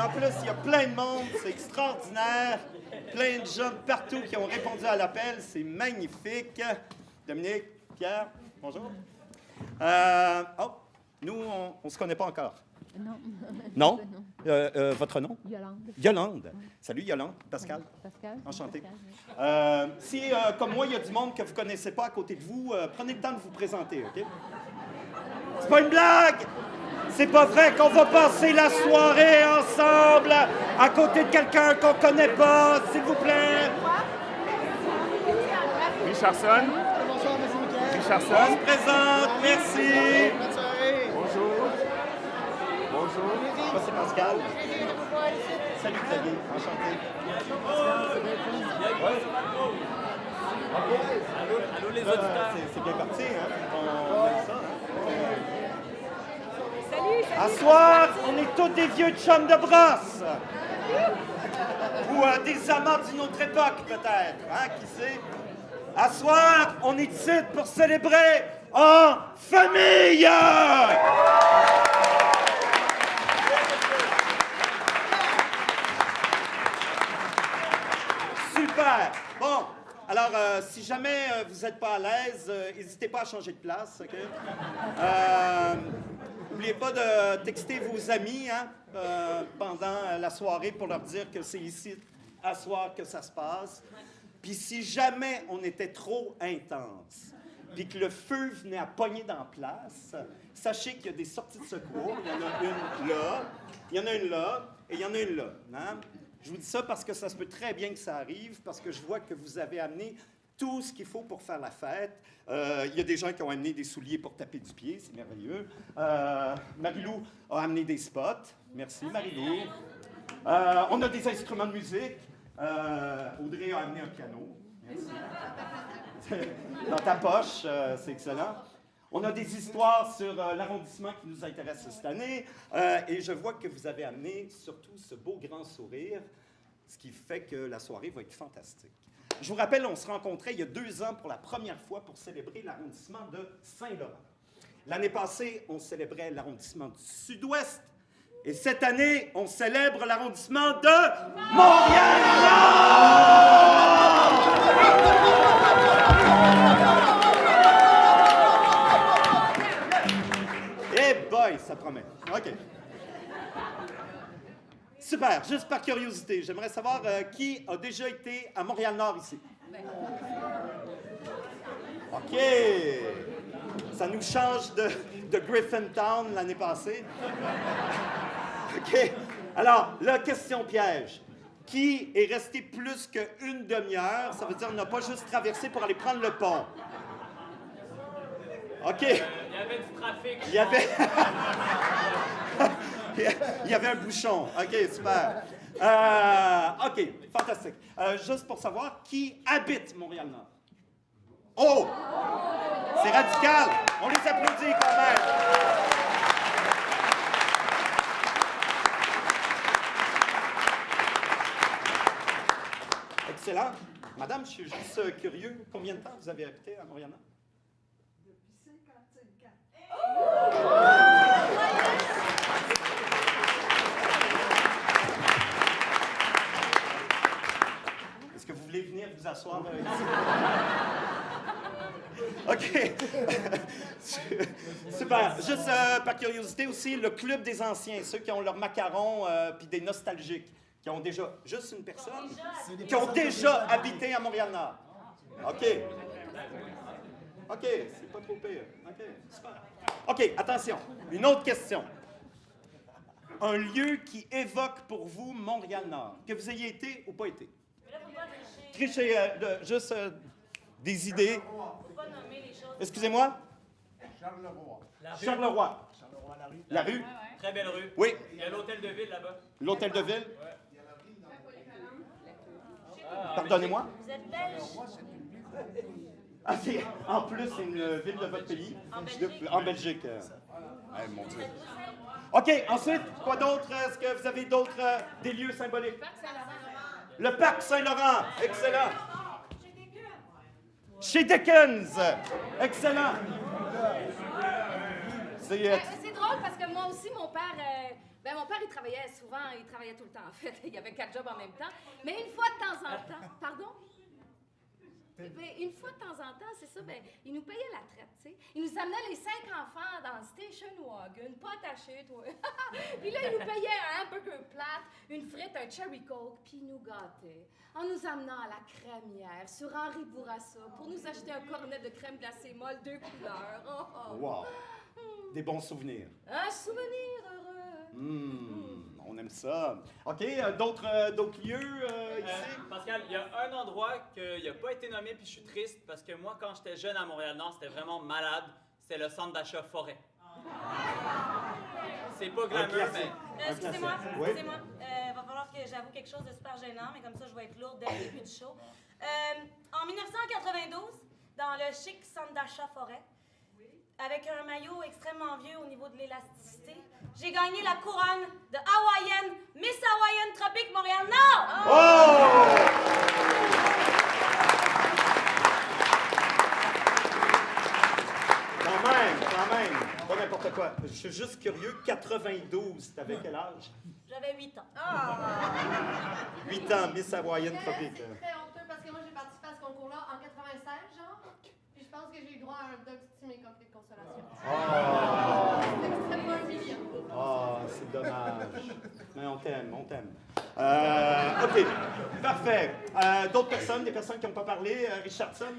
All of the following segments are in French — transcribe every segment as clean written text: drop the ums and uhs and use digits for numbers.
Puis en plus, il y a plein de monde, c'est extraordinaire. Plein de gens de partout qui ont répondu à l'appel, c'est magnifique. Dominique, Pierre, bonjour. Nous, on ne se connaît pas encore. Non. Non? Votre nom? Yolande. Yolande. Salut Yolande. Pascal. Pascal. Enchanté. Pascal, oui. Si, comme moi, il y a du monde que vous ne connaissez pas à côté de vous, prenez le temps de vous présenter, OK? C'est pas une blague! C'est pas vrai qu'on va passer la soirée ensemble à côté de quelqu'un qu'on connaît pas, s'il vous plaît. Richardson. Bonsoir, M. Michael. On Richardson. se présente, merci. Bonne soirée. Bonjour. Bonjour. Moi, c'est Pascal. Salut Xavier, enchanté. Allô les auditeurs. C'est bien parti, hein? On aime ça, hein? Salut, À soir, on est tous des vieux chums de brosse. Ou des amants d'une autre époque, peut-être, hein? Qui sait? À soir, on est ici pour célébrer en famille! Super! Bon, alors, si jamais vous n'êtes pas à l'aise, n'hésitez pas à changer de place, OK? N'oubliez pas de texter vos amis hein, pendant la soirée pour leur dire que c'est ici, à soir, que ça se passe. Puis si jamais on était trop intense, puis que le feu venait à pogner dans la place, sachez qu'il y a des sorties de secours. Il y en a une là, il y en a une là, et il y en a une là. Hein? Je vous dis ça parce que ça se peut très bien que ça arrive, parce que je vois que vous avez amené tout ce qu'il faut pour faire la fête. Il y a des gens qui ont amené des souliers pour taper du pied, c'est merveilleux. Marie-Lou a amené des spots. Merci, Marie-Lou. On a des instruments de musique. Audrey a amené un piano. Merci. Dans ta poche, c'est excellent. On a des histoires sur l'arrondissement qui nous intéresse cette année. Et je vois que vous avez amené surtout ce beau grand sourire, ce qui fait que la soirée va être fantastique. Je vous rappelle, on se rencontrait il y a 2 ans pour la première fois pour célébrer l'arrondissement de Saint-Laurent. L'année passée, on célébrait l'arrondissement du Sud-Ouest. Et cette année, on célèbre l'arrondissement de Montréal-Nord! Eh boy, ça promet. OK. Super. Juste par curiosité, j'aimerais savoir qui a déjà été à Montréal-Nord ici. OK. Ça nous change de Griffintown l'année passée. OK. Alors, la question piège. Qui est resté plus qu'une demi-heure? Ça veut dire qu'on n'a pas juste traversé pour aller prendre le pont. OK. Il y avait du trafic. Il y avait un bouchon. OK, super. OK, fantastique. Juste pour savoir, qui habite Montréal-Nord? Oh! C'est radical. On les applaudit quand même. Excellent. Madame, je suis juste curieux. Combien de temps vous avez habité à Montréal-Nord? Depuis 55 ans. Est-ce que vous voulez venir vous asseoir ici? OK. Super. Juste par curiosité aussi, le club des anciens, ceux qui ont leurs macarons puis des nostalgiques, qui ont déjà, juste une personne, qui ont déjà habité à Montréal-Nord. OK. OK, c'est pas trop pire. OK, super. OK, attention. Une autre question. Un lieu qui évoque pour vous Montréal-Nord, que vous ayez été ou pas été. Trichez, juste des idées. Excusez-moi? Charleroi. Charleroi. Charleroi, la rue. La rue? Très belle rue. Oui. Il y a l'hôtel de ville là-bas. L'hôtel de ville? Ah, Pardonnez-moi? Vous êtes belge? Ah, en plus, c'est une ville de votre pays? En Belgique. En Belgique. Mon Dieu. OK, ensuite, quoi d'autre? Est-ce que vous avez d'autres des lieux symboliques? Le parc Saint-Laurent. Excellent. Chez Dickens. Excellent. C'est C'est drôle parce que moi aussi, mon père Ben, mon père, il travaillait tout le temps, en fait. Il y avait 4 jobs en même temps. Mais une fois de temps en temps... Pardon? Ben, une fois de temps en temps, c'est ça, ben, il nous payait la traite, tu sais. Il nous amenait les 5 enfants dans le station wagon, pas attachés, toi. Puis là, il nous payait un hamburger plate, une frite, un cherry coke, puis il nous gâtait en nous amenant à la crémière sur Henri Bourassa pour nous acheter un cornet de crème glacée molle 2 couleurs. Oh, oh. Wow! Des bons souvenirs. Un souvenir heureux. On aime ça. OK, d'autres lieux ici? Pascal, il y a un endroit qui n'a pas été nommé, puis je suis triste, parce que moi, quand j'étais jeune à Montréal-Nord, c'était vraiment malade. C'était le centre d'achat Forêt. C'est pas glamour, classique. mais... Excusez-moi, Oui. excusez-moi. Va falloir que j'avoue quelque chose de super gênant, mais comme ça, je vais être lourde dès le début du show. En 1992, dans le chic centre d'achat Forêt, avec un maillot extrêmement vieux au niveau de l'élasticité, j'ai gagné la couronne de Hawaïenne, Miss Hawaïenne Tropique Montréal-Nord! Oh! Quand même. Pas n'importe quoi. Je suis juste curieux. 92, t'avais quel âge? J'avais 8 ans. 8 ans, Miss Hawaïenne Tropique. C'est très honteux parce que moi j'ai participé à ce concours-là en 96, genre. Puis je pense que j'ai eu droit à un dog steam et cocktail de consolation. C'est extrêmement humiliant. C'est dommage. Mais on t'aime. OK, parfait. D'autres personnes, des personnes qui n'ont pas parlé? Richardson?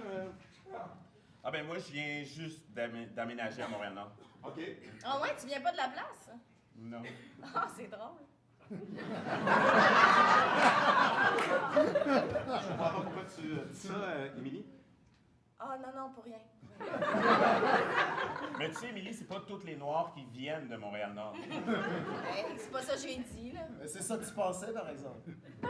Ah ben moi, je viens juste d'aménager à Montréal-Nord. OK. Ah ouais, tu viens pas de la place? Non. Ah, c'est drôle. Je comprends pas pourquoi tu dis ça, Émilie. Ah non, pour rien. Mais tu sais, Émilie, c'est pas toutes les Noirs qui viennent de Montréal-Nord. Hey, c'est pas ça que j'ai dit, là. C'est ça que tu pensais, par exemple.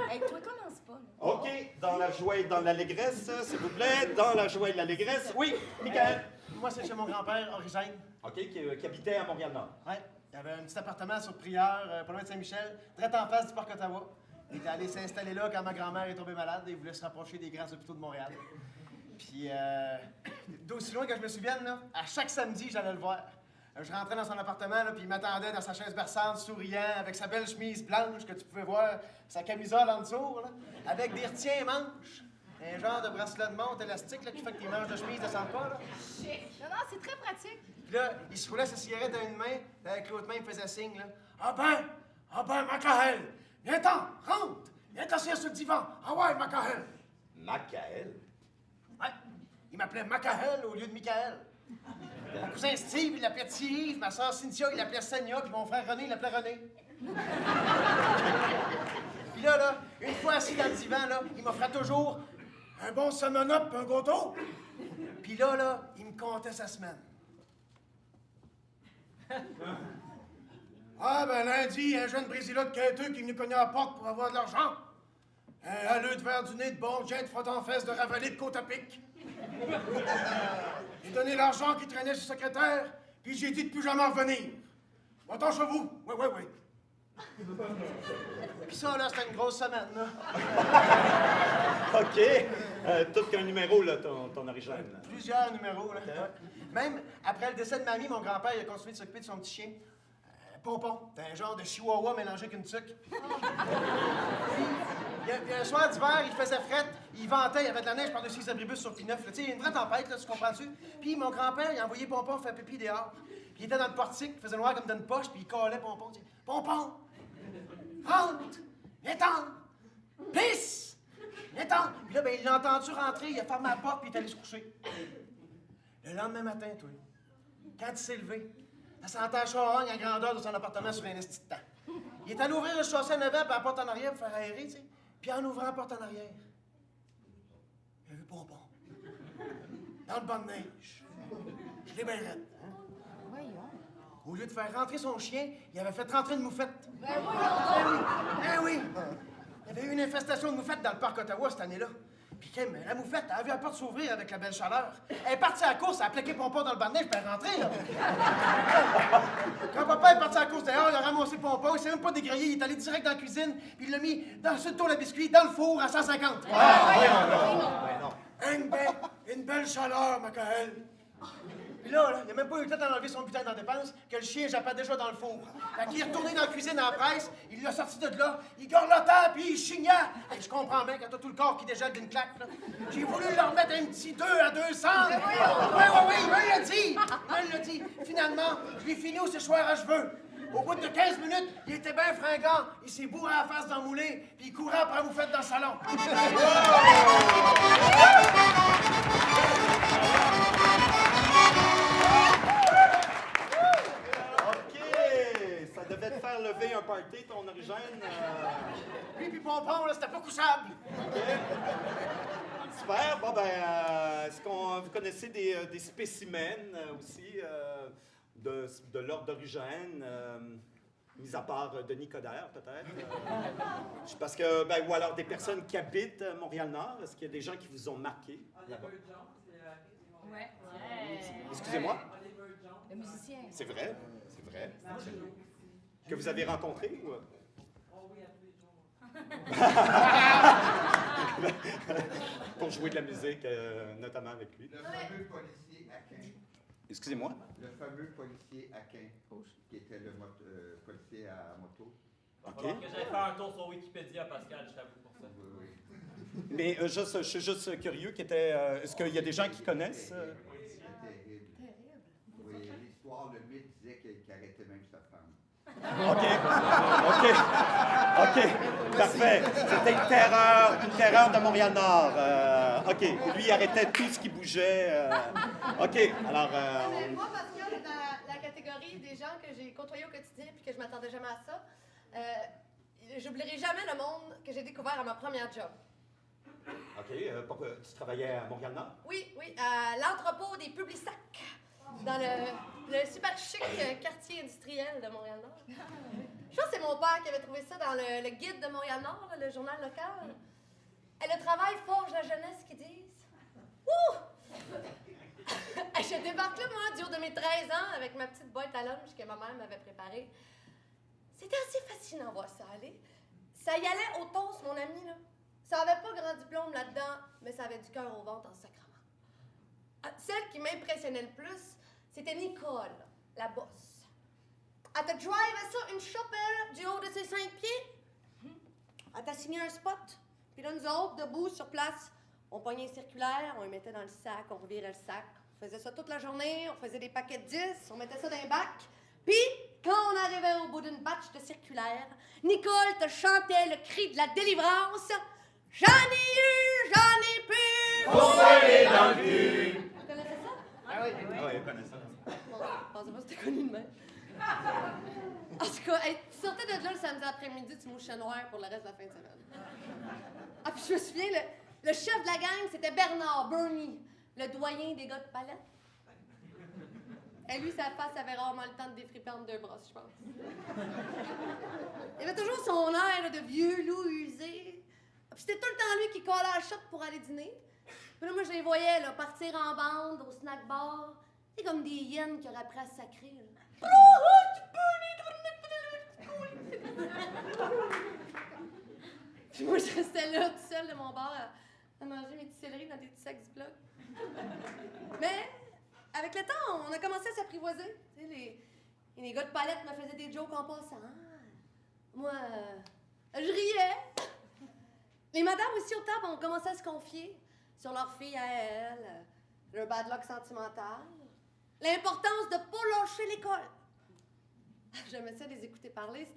Hey, toi, commence pas, là. OK, dans la joie et dans l'allégresse, s'il vous plaît. Dans la joie et l'allégresse. Oui, Michael. Moi, c'est chez mon grand-père, Origène. OK, qui habitait à Montréal-Nord. Ouais, il y avait un petit appartement sur Prieure, pas loin de Saint-Michel, direct en face du parc Ottawa. Il était allé s'installer là quand ma grand-mère est tombée malade et il voulait se rapprocher des grands hôpitaux de Montréal. Puis, d'aussi loin que je me souvienne, là, à chaque samedi, j'allais le voir. Je rentrais dans son appartement, là, puis il m'attendait dans sa chaise berçante, souriant, avec sa belle chemise blanche que tu pouvais voir, sa camisole en dessous, là, avec des retiens manches. Un genre de bracelet de montre élastique là, qui fait que tes manches de chemise ne descendent pas. Là. Chic. Non, c'est très pratique. Puis là, il se roulait sa cigarette dans une main, puis avec l'autre main, il me faisait signe. Là. Ah ben, Macaël, viens-t'en, rentre, viens t'asseoir sur le divan. Ah ouais, Macaël. Macaël? Ouais, il m'appelait Macaël au lieu de Michael. Mon cousin Steve, il l'appelait Thierry, ma soeur Cynthia, il l'appelait Sania, puis mon frère René, il l'appelait René. Puis là, une fois assis dans le divan, là, il m'offrait toujours un bon Seven-Up et un gâteau. Puis là, il me comptait sa semaine. Ah, ben lundi, un jeune Brésilien de quêteux qui est venu cogner à la porte pour avoir de l'argent. Un halleux de verre du nez, de bon jet, de frottant en fesses, de ravalé de côte à pic. J'ai donné l'argent qui traînait chez le secrétaire, puis j'ai dit de plus jamais revenir. Va-t'en chez vous. Oui. Puis ça, là, c'était une grosse semaine, là. OK. Tout qu'un numéro, là, ton origine. Plusieurs numéros, là. Ouais. Même après le décès de mamie, mon grand-père il a continué de s'occuper de son petit chien. Pompon. C'était un genre de chihuahua mélangé avec une tuque. Puis un soir d'hiver, il faisait frette, il ventait, il y avait de la neige par-dessus les abribus sur P9. Tu sais, une vraie tempête, là, tu comprends-tu? Puis mon grand-père, il a envoyé Pompon faire pipi dehors. Puis il était dans le portique, il faisait noir comme dans une poche, puis il collait Pompon. Il disait, Pompon! Rentre! Viens-t'en! Pisse! Viens-t'en! Puis là, ben, il l'a entendu rentrer, il a fermé la porte, puis il est allé se coucher. Le lendemain matin, toi, quand il s'est levé, ça sentait la charogne à grandeur de son appartement sur un esti de temps. Il est allé ouvrir le chaussée à 9 ans, puis la porte en arrière pour faire aérer, tu sais. Puis en ouvrant la porte en arrière, il a vu Pompon. Dans le banc de neige. Je l'ai bien raide. Au lieu de faire rentrer son chien, il avait fait rentrer une moufette. Ben oui! Il y avait eu une infestation de moufettes dans le parc Ottawa cette année-là. Puis la moufette, elle a vu la porte s'ouvrir avec la belle chaleur. Elle est partie à la course, elle a plaqué Pompon dans le banc de neige, puis elle est rentrée, là. Quand papa est parti à la course dehors, il a ramassé Pompon, il s'est même pas dégrillé, il est allé direct dans la cuisine, puis il l'a mis sur le tour à biscuit, dans le four, à 150. Non. Une belle chaleur, Macaël. Puis là, il a même pas eu le temps d'enlever son butin dans la dépense que le chien jappait déjà dans le four. Fait qu'il est retourné dans la cuisine en presse, il l'a sorti de là, il gorlotait puis il chignait. Hey, je comprends bien quand t'as tout le corps qui dégèle d'une claque, là. J'ai voulu leur remettre un petit 2 à 200. Oui, il me l'a dit. Il me l'a dit. Finalement, je l'ai fini au séchoir à cheveux. Au bout de 15 minutes, il était bien fringant. Il s'est bourré à la face dans le moulin, puis il courait après vous faites dans le salon. OK! Ça devait te faire lever un party, ton origine. Lui puis Pompon, là, c'était pas couchable. Super. Bon, ben, est-ce que vous connaissez des spécimens aussi de l'ordre d'origine, mis à part Denis Coderre, peut-être? Parce que, ben, ou alors des personnes qui habitent Montréal-Nord. Est-ce qu'il y a des gens qui vous ont marqué là-bas? Ouais. Excusez-moi? Le musicien. C'est vrai? C'est vrai? Que vous avez rencontré ou... Pour jouer de la musique, notamment avec lui. Le fameux policier Aquin. Excusez-moi? Le fameux policier Aquin, qui était le policier à moto. Il va falloir que j'aille faire un tour sur Wikipédia, Pascal, je t'avoue pour ça. Oui. Mais je suis juste curieux, est-ce qu'il y a des gens qui connaissent? C'était terrible. Oui, l'histoire, le mythe disait qu'il arrêtait même sa femme. OK, parfait. C'était une terreur de Montréal-Nord. OK, lui, il arrêtait tout ce qui bougeait. OK, alors... Mais moi, Pascal, est dans la catégorie des gens que j'ai côtoyés au quotidien puis que je m'attendais jamais à ça. J'oublierai jamais le monde que j'ai découvert à ma première job. OK, pourquoi tu travaillais à Montréal-Nord? Oui, à l'entrepôt des Publisac, dans le super chic quartier industriel de Montréal-Nord. Je pense que c'est mon père qui avait trouvé ça dans le guide de Montréal-Nord, là, le journal local. Et le travail forge la jeunesse, qu'ils disent. Ouh! Je débarque là, moi, du haut de mes 13 ans, avec ma petite boîte à lunch que ma mère m'avait préparée. C'était assez fascinant de voir ça aller. Ça y allait au toast, mon ami, là. Ça avait pas grand diplôme là-dedans, mais ça avait du cœur au ventre en sacrement. Celle qui m'impressionnait le plus, c'était Nicole, la bosse. Elle te drivait ça une chapelle du haut de ses 5 pieds. Elle t'a signé un spot. Puis là, nous autres, debout, sur place, on pognait un circulaire, on le mettait dans le sac, on revirait le sac. On faisait ça toute la journée, on faisait des paquets de 10, on mettait ça dans un bac. Puis, quand on arrivait au bout d'une batch de circulaire, Nicole te chantait le cri de la délivrance. J'en ai eu, j'en ai plus! Pour aller dans le cul! Tu connaissais ça? Ah oui. Oui, je connais ça. Bon, je pensais pas que c'était connu de même. En tout cas, hey, tu sortais de là le samedi après-midi, tu mouchais noir pour le reste de la fin de semaine. Ah, puis je me souviens, le chef de la gang, c'était Bernard Bernie, le doyen des gars de palette. Et lui, sa face avait rarement le temps de défriper entre deux brosses, je pense. Il avait toujours son air là, de vieux loup usé. Puis c'était tout le temps lui qui collait la shot pour aller dîner. Puis là, moi, je les voyais là, partir en bande au snack bar. C'est comme des hyènes qui auraient appris à se sacrer. Là. Puis moi, je restais là, toute seule de mon bar, à manger mes petits céleris dans des petits sacs du bloc. Mais, avec le temps, on a commencé à s'apprivoiser. Tu sais, les gars de palette me faisaient des jokes en passant. Moi, je riais. Les madames aussi au table ont commencé à se confier sur leur fille à elles, leur bad luck sentimental, l'importance de pas lâcher l'école. J'aimais ça les écouter parler,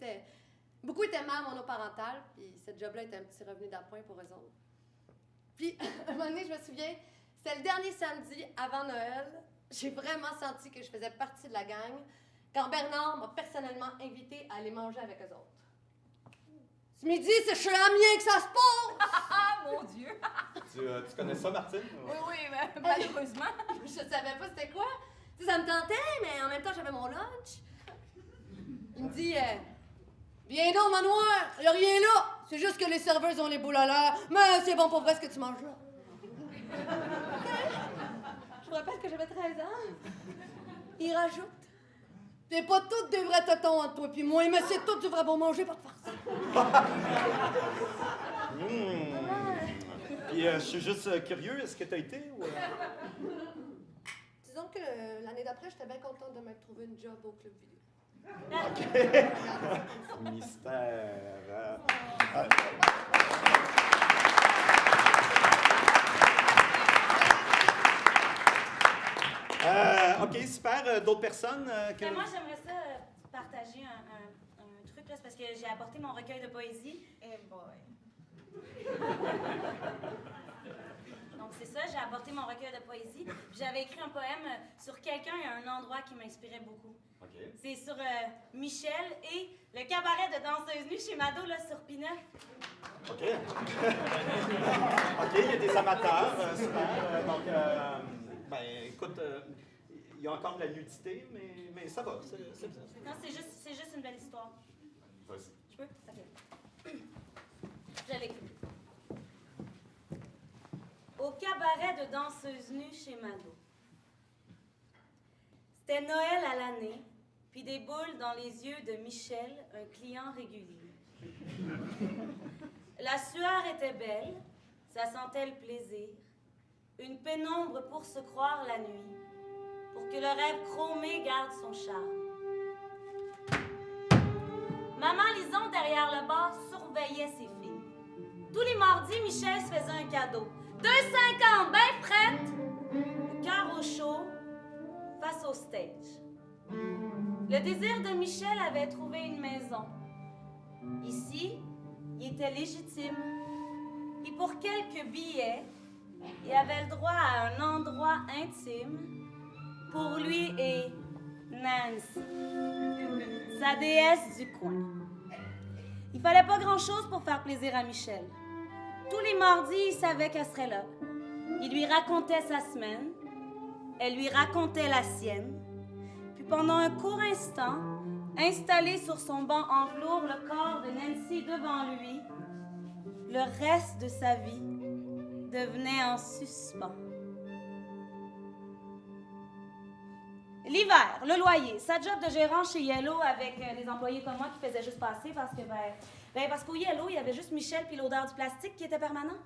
beaucoup étaient mères monoparentales, puis cette job-là était un petit revenu d'appoint pour eux autres. Puis, à un moment donné, je me souviens, c'était le dernier samedi avant Noël, j'ai vraiment senti que je faisais partie de la gang quand Bernard m'a personnellement invité à aller manger avec eux autres. Ce midi, c'est chez Amiens que ça se passe! Ah, mon Dieu! Tu connais ça, Martine? Oui, mais malheureusement. Je savais pas c'était quoi. Tu sais, ça me tentait, mais en même temps, j'avais mon lunch. Il me dit, viens donc, manoir, y a rien là. C'est juste que les serveuses ont les boules à l'air, mais c'est bon pour vrai ce que tu manges là. Je vous rappelle que j'avais 13 ans. Il rajoute, t'es pas toutes des vrais totons entre toi puis moi, mais c'est tout du vrai bon manger, pas de farce. Puis je suis juste curieux, est-ce que t'as été ou... Tu disons que l'année d'après, j'étais bien contente de m'être trouvé une job au club vidéo. Mystère. OK, super. D'autres personnes? Mais moi, j'aimerais ça partager un truc, là, c'est parce que j'ai apporté mon recueil de poésie. Et boy. Donc, c'est ça, j'ai apporté mon recueil de poésie. Puis j'avais écrit un poème sur quelqu'un et un endroit qui m'inspirait beaucoup. OK. C'est sur Michel et le cabaret de danseuse nue chez Mado, là, sur Pinot. OK. OK, il y a des amateurs. Super. Donc, ben, écoute, il y a encore de la nudité, mais ça va. C'est bien. Non, c'est juste une belle histoire. Vas-y. Je peux? OK. Je l'écris. Au cabaret de danseuse nue chez Mado. C'était Noël à l'année, puis des boules dans les yeux de Michel, un client régulier. La sueur était belle, ça sentait le plaisir, une pénombre pour se croire la nuit, pour que le rêve chromé garde son charme. Maman Lison, derrière le bar, surveillait ses filles. Tous les mardis, Michel se faisait un cadeau. 2,50, ben prête! Le cœur au chaud, face au stage. Le désir de Michel avait trouvé une maison. Ici, il était légitime. Et pour quelques billets, il avait le droit à un endroit intime pour lui et Nancy, sa déesse du coin. Il fallait pas grand-chose pour faire plaisir à Michel. Tous les mardis, il savait qu'elle serait là. Il lui racontait sa semaine, elle lui racontait la sienne. Puis pendant un court instant, installé sur son banc en velours, le corps de Nancy devant lui, le reste de sa vie devenait en suspens. L'hiver, le loyer, sa job de gérant chez Yellow avec des employés comme moi qui faisaient juste passer parce que, parce qu'au Yellow, il y avait juste Michel puis l'odeur du plastique qui était permanent.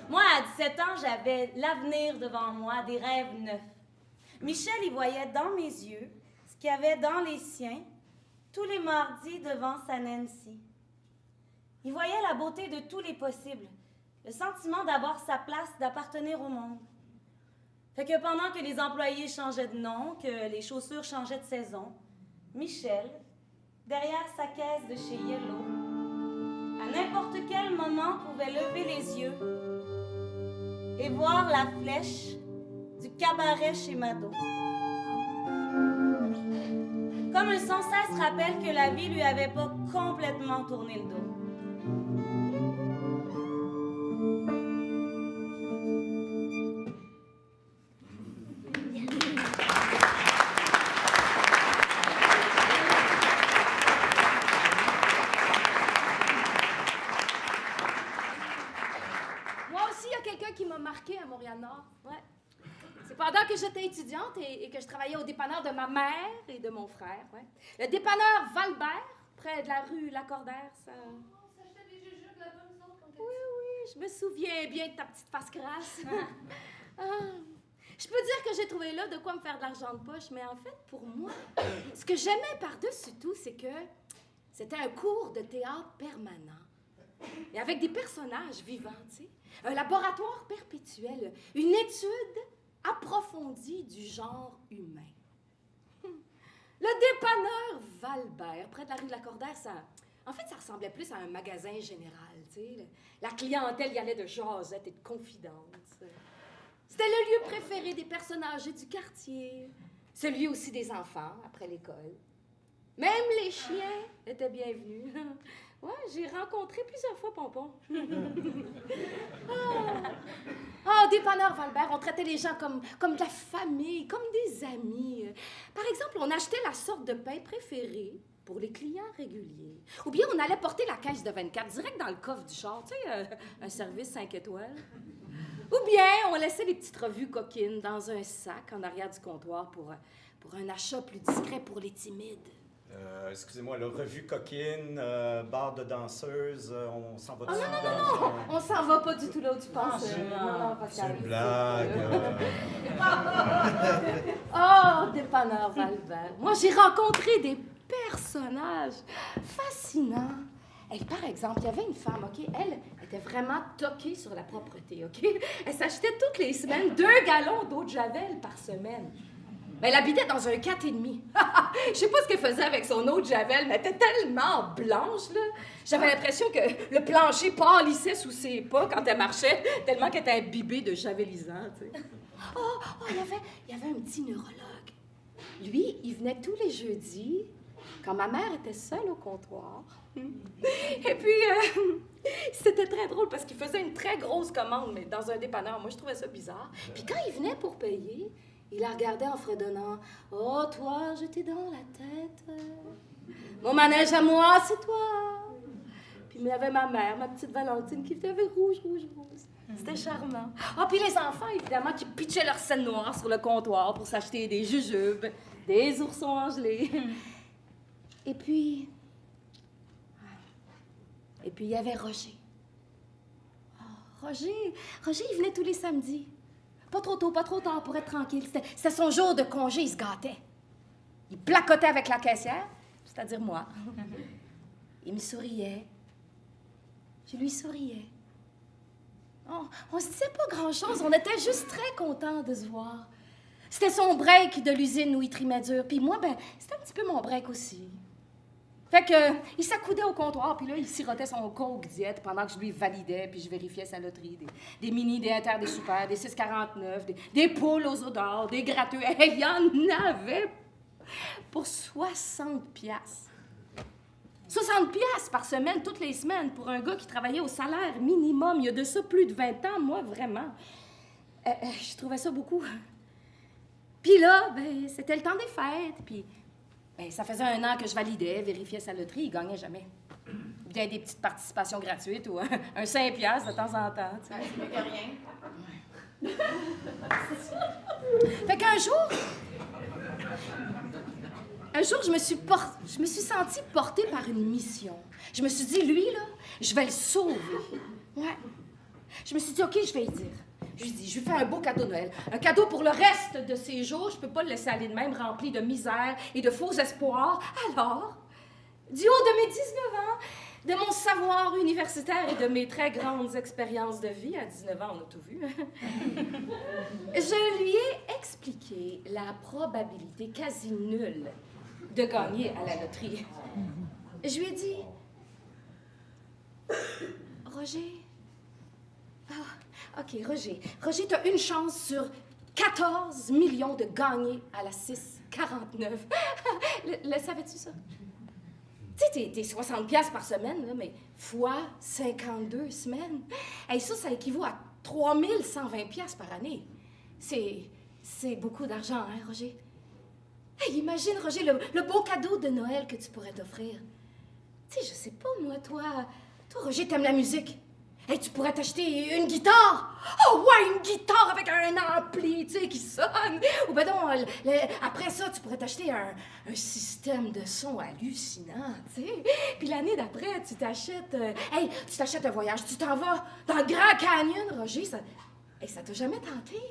Moi, à 17 ans, j'avais l'avenir devant moi, des rêves neufs. Michel, il voyait dans mes yeux ce qu'il y avait dans les siens tous les mardis devant sa Nancy. Il voyait la beauté de tous les possibles, le sentiment d'avoir sa place, d'appartenir au monde. Fait que pendant que les employés changeaient de nom, que les chaussures changeaient de saison, Michel, derrière sa caisse de chez Yellow, à n'importe quel moment pouvait lever les yeux et voir la flèche du cabaret chez Mado. Comme un sans cesse rappel que la vie lui avait pas complètement tourné le dos. Marqué à Montréal-Nord, ouais. C'est pendant que j'étais étudiante et que je travaillais au dépanneur de ma mère et de mon frère, ouais. Le dépanneur Valbert, près de la rue Lacordaire, ça... On s'achetait des jujubes là-bas, nous autres, quand Oui, je me souviens bien de ta petite face crasse. Je peux dire que j'ai trouvé là de quoi me faire de l'argent de poche, mais en fait, pour moi, ce que j'aimais par-dessus tout, c'est que c'était un cours de théâtre permanent. Et avec des personnages vivants, tu sais. Un laboratoire perpétuel, une étude approfondie du genre humain. Le dépanneur Valbert, près de la rue de Lacordaire, ça ressemblait plus à un magasin général, tu sais. La clientèle y allait de jasettes et de confidences. C'était le lieu préféré des personnes âgées du quartier, celui aussi des enfants après l'école. Même les chiens étaient bienvenus. Ouais, j'ai rencontré plusieurs fois Pompon. Dépanneur Valbert, on traitait les gens comme de la famille, comme des amis. Par exemple, on achetait la sorte de pain préférée pour les clients réguliers. Ou bien on allait porter la caisse de 24 direct dans le coffre du char, tu sais, un service 5 étoiles. Ou bien on laissait les petites revues coquines dans un sac en arrière du comptoir pour un achat plus discret pour les timides. Excusez-moi, la revue coquine, bar de danseuse, on s'en va Oh dessus. non, on s'en va pas du tout là où tu penses. Non, C'est une blague. Oh, dépanneur Valbert. Moi, j'ai rencontré des personnages fascinants. Et par exemple, il y avait une femme, OK? Elle était vraiment toquée sur la propreté, OK? Elle s'achetait toutes les semaines 2 gallons d'eau de Javel par semaine. Ben, elle habitait dans un 4,5. Je sais pas ce qu'elle faisait avec son eau de Javel, mais elle était tellement blanche, là. J'avais l'impression que le plancher pâlissait sous ses pas quand elle marchait, tellement qu'elle était imbibée de javelisant, tu sais. Il y avait un petit neurologue. Lui, il venait tous les jeudis, quand ma mère était seule au comptoir. Et puis, c'était très drôle parce qu'il faisait une très grosse commande, mais dans un dépanneur. Moi, je trouvais ça bizarre. Puis quand il venait pour payer, il la regardait en fredonnant. « Oh, toi, je t'ai dans la tête. Mon manège à moi, c'est toi. » Puis il y avait ma mère, ma petite Valentine, qui avait rouge. C'était charmant. Puis les enfants, évidemment, qui pitchaient leur scène noire sur le comptoir pour s'acheter des jujubes, des oursons engelés. Et puis, il y avait Roger. Roger, il venait tous les samedis. Pas trop tôt, pas trop tard pour être tranquille. C'était son jour de congé, il se gâtait. Il placotait avec la caissière, c'est-à-dire moi. Il me souriait. Je lui souriais. On se disait pas grand-chose, on était juste très contents de se voir. C'était son break de l'usine où il trimait dur, puis moi, c'était un petit peu mon break aussi. Fait que, il s'accoudait au comptoir, puis là, il sirotait son coke diète pendant que je lui validais, puis je vérifiais sa loterie. Des mini, des inter, des super, des 6,49, des poules aux odeurs, des gratteux. Il y en avait pour 60 piastres. 60 piastres par semaine, toutes les semaines, pour un gars qui travaillait au salaire minimum. Il y a de ça plus de 20 ans, moi, vraiment. Je trouvais ça beaucoup. Puis là, c'était le temps des fêtes, puis... ça faisait 1 an que je validais, vérifiais sa loterie, il gagnait jamais. Il y avait des petites participations gratuites ou un 5 piastres de temps en temps. Tu sais. C'est mieux que rien. Fait qu'un jour, je me suis sentie portée par une mission. Je me suis dit, lui, là, je vais le sauver. Ouais. Je me suis dit, OK, je vais lui dire. Je lui dis, je lui fais un beau cadeau de Noël. Un cadeau pour le reste de ses jours. Je peux pas le laisser aller de même, rempli de misère et de faux espoirs. Alors, du haut de mes 19 ans, de mon savoir universitaire et de mes très grandes expériences de vie, à 19 ans, on a tout vu, je lui ai expliqué la probabilité quasi nulle de gagner à la loterie. Je lui ai dit, Roger... OK, Roger, t'as une chance sur 14 millions de gagner à la 6,49. Le savais-tu, ça? Tu sais, t'es 60 piastres par semaine, là, mais fois 52 semaines. Hey, ça équivaut à 3120 piastres par année. C'est beaucoup d'argent, hein, Roger? Hey, imagine, Roger, le beau cadeau de Noël que tu pourrais t'offrir. Tu sais, je sais pas, moi, toi, Roger, t'aimes la musique. Hey, tu pourrais t'acheter une guitare. Oh ouais, une guitare avec un ampli, tu sais, qui sonne. Ou ben non, après ça, tu pourrais t'acheter un système de son hallucinant, tu sais. Puis l'année d'après, tu t'achètes un voyage, tu t'en vas dans le Grand Canyon, Roger. Ça t'a jamais tenté?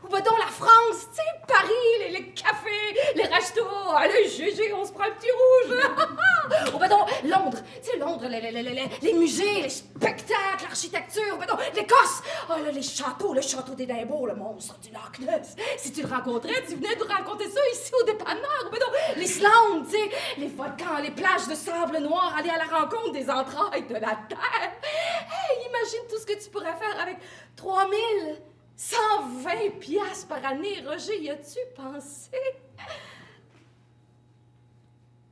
Ou ben donc la France, tu sais, Paris, les cafés, les restos, le GG, on se prend un petit rouge. Ou ben donc Londres, tu sais, Londres, les musées, les spectacles, l'architecture, ou ben donc l'Écosse, là, les châteaux, le château d'Édimbourg, le monstre du Loch Ness. Si tu le rencontrais, tu venais de raconter ça ici au dépanneur. Ou ben donc l'Islande, tu sais, les volcans, les plages de sable noir, aller à la rencontre des entrailles de la Terre. Hey, imagine tout ce que tu pourrais faire avec 3120 piastres par année, Roger, y as-tu pensé?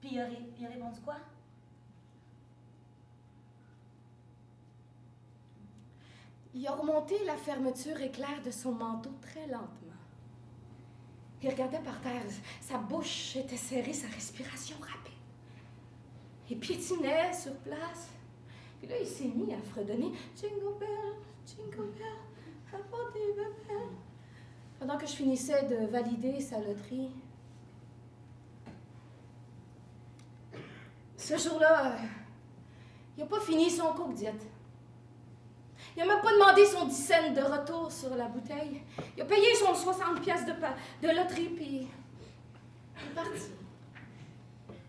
Puis il a répondu quoi? Il a remonté la fermeture éclair de son manteau très lentement. Il regardait par terre, sa bouche était serrée, sa respiration rapide. Il piétinait sur place. Puis là, il s'est mis à fredonner « Jingle bell, jingle bell ». Pendant que je finissais de valider sa loterie. Ce jour-là, il n'a pas fini son coke diète. Il n'a même pas demandé son 10 cents de retour sur la bouteille. Il a payé son 60 pièces de loterie, puis il est parti.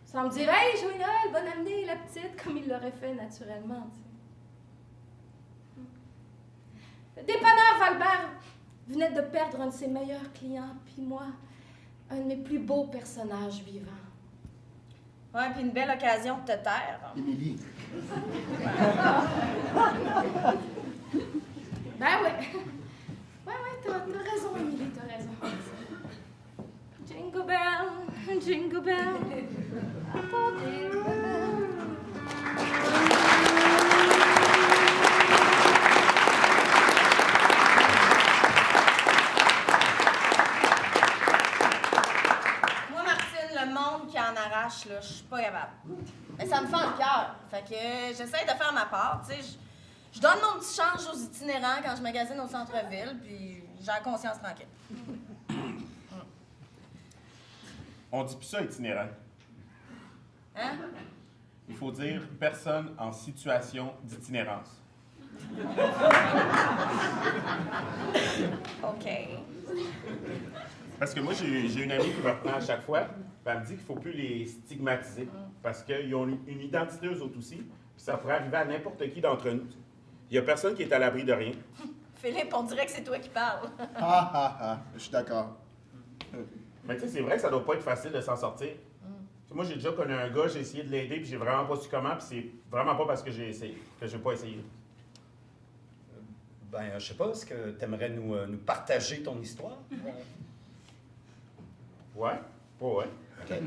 Sans me dire « Hey, joyeux Noël, bonne année, la petite », comme il l'aurait fait naturellement. Le dépanneur Valbert venait de perdre un de ses meilleurs clients, puis moi, un de mes plus beaux personnages vivants. Ouais, puis une belle occasion de te taire. Émilie. Ben ouais. Ouais, t'as raison, Émilie, t'as raison. Jingle bell, jingle bell. Jingle bell. Moi, Martine, le monde qui en arrache, là, je suis pas capable. Mais ça me fend le cœur. Fait que j'essaie de faire ma part, tu sais. Je donne mon petit change aux itinérants quand je magasine au centre-ville, puis j'ai la conscience tranquille. On dit plus ça itinérant. Hein? Il faut dire personne en situation d'itinérance. OK. Parce que moi, j'ai une amie qui me reprend à chaque fois, puis elle me dit qu'il ne faut plus les stigmatiser, parce qu'ils ont une identité eux autres aussi, puis ça pourrait arriver à n'importe qui d'entre nous. Il n'y a personne qui est à l'abri de rien. Philippe, on dirait que c'est toi qui parles. Je suis d'accord. Mais tu sais, c'est vrai que ça doit pas être facile de s'en sortir. Tu sais, moi, j'ai déjà connu un gars, j'ai essayé de l'aider, puis j'ai vraiment pas su comment, puis c'est vraiment pas parce que j'ai essayé, que j'ai pas essayé. Ben, je sais pas, est-ce que tu aimerais nous partager ton histoire? Ouais? Ouais. T'es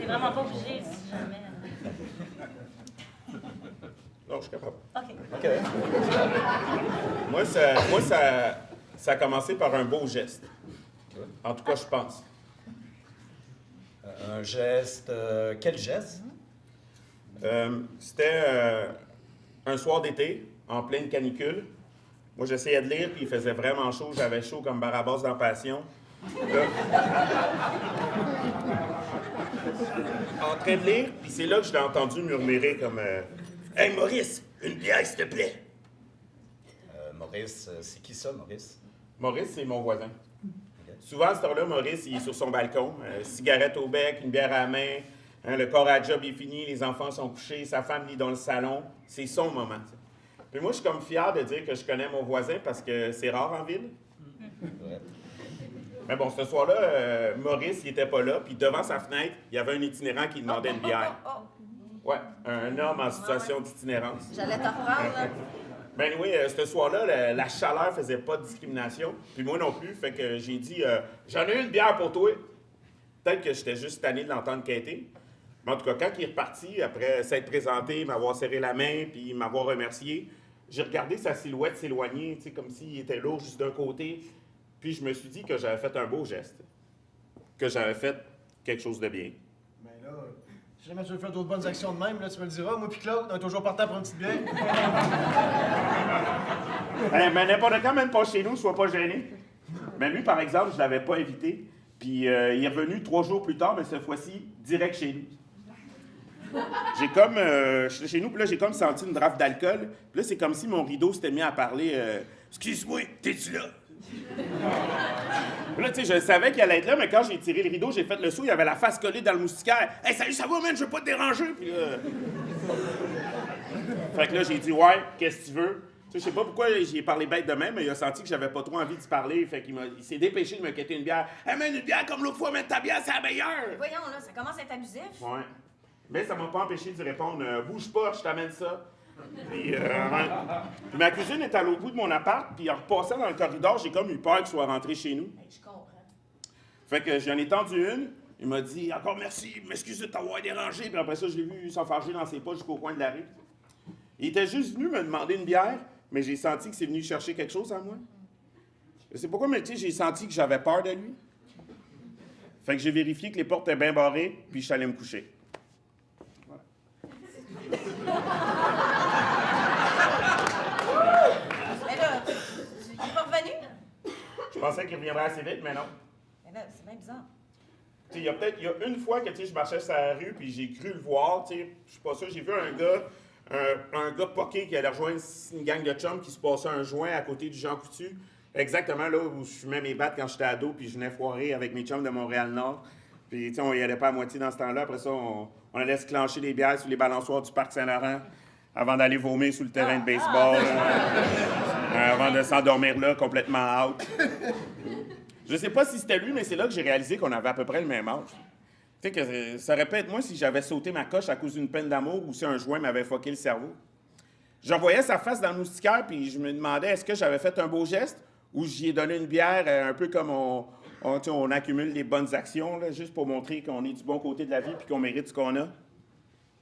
vraiment pas obligé, si jamais. Non, je suis capable. OK. OK. Moi, ça a commencé par un beau geste. En tout cas, je pense. Un geste... quel geste? C'était un soir d'été, en pleine canicule. Moi, j'essayais de lire, puis il faisait vraiment chaud. J'avais chaud comme Barabbas dans Passion. Là, en train de lire, puis c'est là que je l'ai entendu murmurer comme Hey Maurice, une bière, s'il te plaît. Maurice, c'est qui ça, Maurice? Maurice, c'est mon voisin. Souvent, à cette heure-là, Maurice, il est sur son balcon, cigarette au bec, une bière à la main, hein, le corps à job est fini, les enfants sont couchés, sa femme lit dans le salon. C'est son moment. T'sais. Puis moi, je suis comme fier de dire que je connais mon voisin parce que c'est rare en ville. Ouais. Mais bon, ce soir-là, Maurice, il était pas là, puis devant sa fenêtre, il y avait un itinérant qui demandait une bière. Ouais, un homme en situation d'itinérance. J'allais te reprendre, là. Ben oui, ce soir-là, la chaleur faisait pas de discrimination, puis moi non plus, fait que j'ai dit j'en ai une bière pour toi. Peut-être que j'étais juste tanné de l'entendre quêter. Mais en tout cas, quand il est reparti, après s'être présenté, m'avoir serré la main, puis m'avoir remercié, j'ai regardé sa silhouette s'éloigner, tu sais, comme s'il était lourd juste d'un côté, puis je me suis dit que j'avais fait un beau geste, que j'avais fait quelque chose de bien. Ben là, si jamais tu veux faire d'autres bonnes actions de même, là, tu me le diras. Moi puis Claude, on est toujours partant pour une petite bière. Mais n'importe quand, même pas chez nous, sois pas gêné. Mais lui, par exemple, je l'avais pas invité, puis il est revenu 3 jours plus tard, mais cette fois-ci, direct chez nous. J'ai comme, chez nous, puis là, j'ai comme senti une draft d'alcool. Puis là, c'est comme si mon rideau s'était mis à parler. Excuse-moi, t'es-tu là? Puis là, tu sais, je savais qu'il allait être là, mais quand j'ai tiré le rideau, j'ai fait le saut, il avait la face collée dans le moustiquaire. Hey, salut, ça va, man, je veux pas te déranger. Puis là... Fait que là, j'ai dit, ouais, qu'est-ce que tu veux? Tu sais, je sais pas pourquoi j'ai parlé bête de même, mais il a senti que j'avais pas trop envie de parler. Fait qu'il il s'est dépêché de me quêter une bière. Hey, man, une bière comme l'autre fois, mais ta bière, c'est la meilleure! Voyons, là, ça commence à être abusif. Ouais. Mais ça m'a pas empêché de répondre bouge pas, je t'amène ça. Puis, puis ma cuisine est à l'autre bout de mon appart, puis en repassant dans le corridor, j'ai comme eu peur qu'il soit rentré chez nous. Hey, je comprends. Fait que j'en ai tendu une. Il m'a dit encore merci, m'excuse de t'avoir dérangé. Puis après ça, je l'ai vu s'enfarger dans ses poches jusqu'au coin de la rue. Il était juste venu me demander une bière, mais j'ai senti que c'est venu chercher quelque chose en moi. Je sais pas pourquoi, mais tu sais, j'ai senti que j'avais peur de lui. Fait que j'ai vérifié que les portes étaient bien barrées, puis je suis allé me coucher. Mais là, il est pas revenu? Je pensais qu'il reviendrait assez vite, mais non. Mais là, c'est bien bizarre. Il y a une fois que je marchais sur la rue puis j'ai cru le voir, je suis pas sûr, j'ai vu un gars poqué qui allait rejoindre une gang de chums qui se passait un joint à côté du Jean Coutu, exactement là où je fumais mes battes quand j'étais ado puis je venais foirer avec mes chums de Montréal-Nord. Puis on y allait pas à moitié dans ce temps-là. Après ça, on allait se clencher des bières sur les balançoires du Parc Saint-Laurent avant d'aller vomir sur le terrain de baseball, avant de s'endormir là, complètement out. Je sais pas si c'était lui, mais c'est là que j'ai réalisé qu'on avait à peu près le même âge. Tu sais que ça aurait pu être moi si j'avais sauté ma coche à cause d'une peine d'amour ou si un joint m'avait fucké le cerveau. Je voyais sa face dans le moustiquaire, puis je me demandais est-ce que j'avais fait un beau geste ou j'y ai donné une bière un peu comme on accumule des bonnes actions, là, juste pour montrer qu'on est du bon côté de la vie puis qu'on mérite ce qu'on a.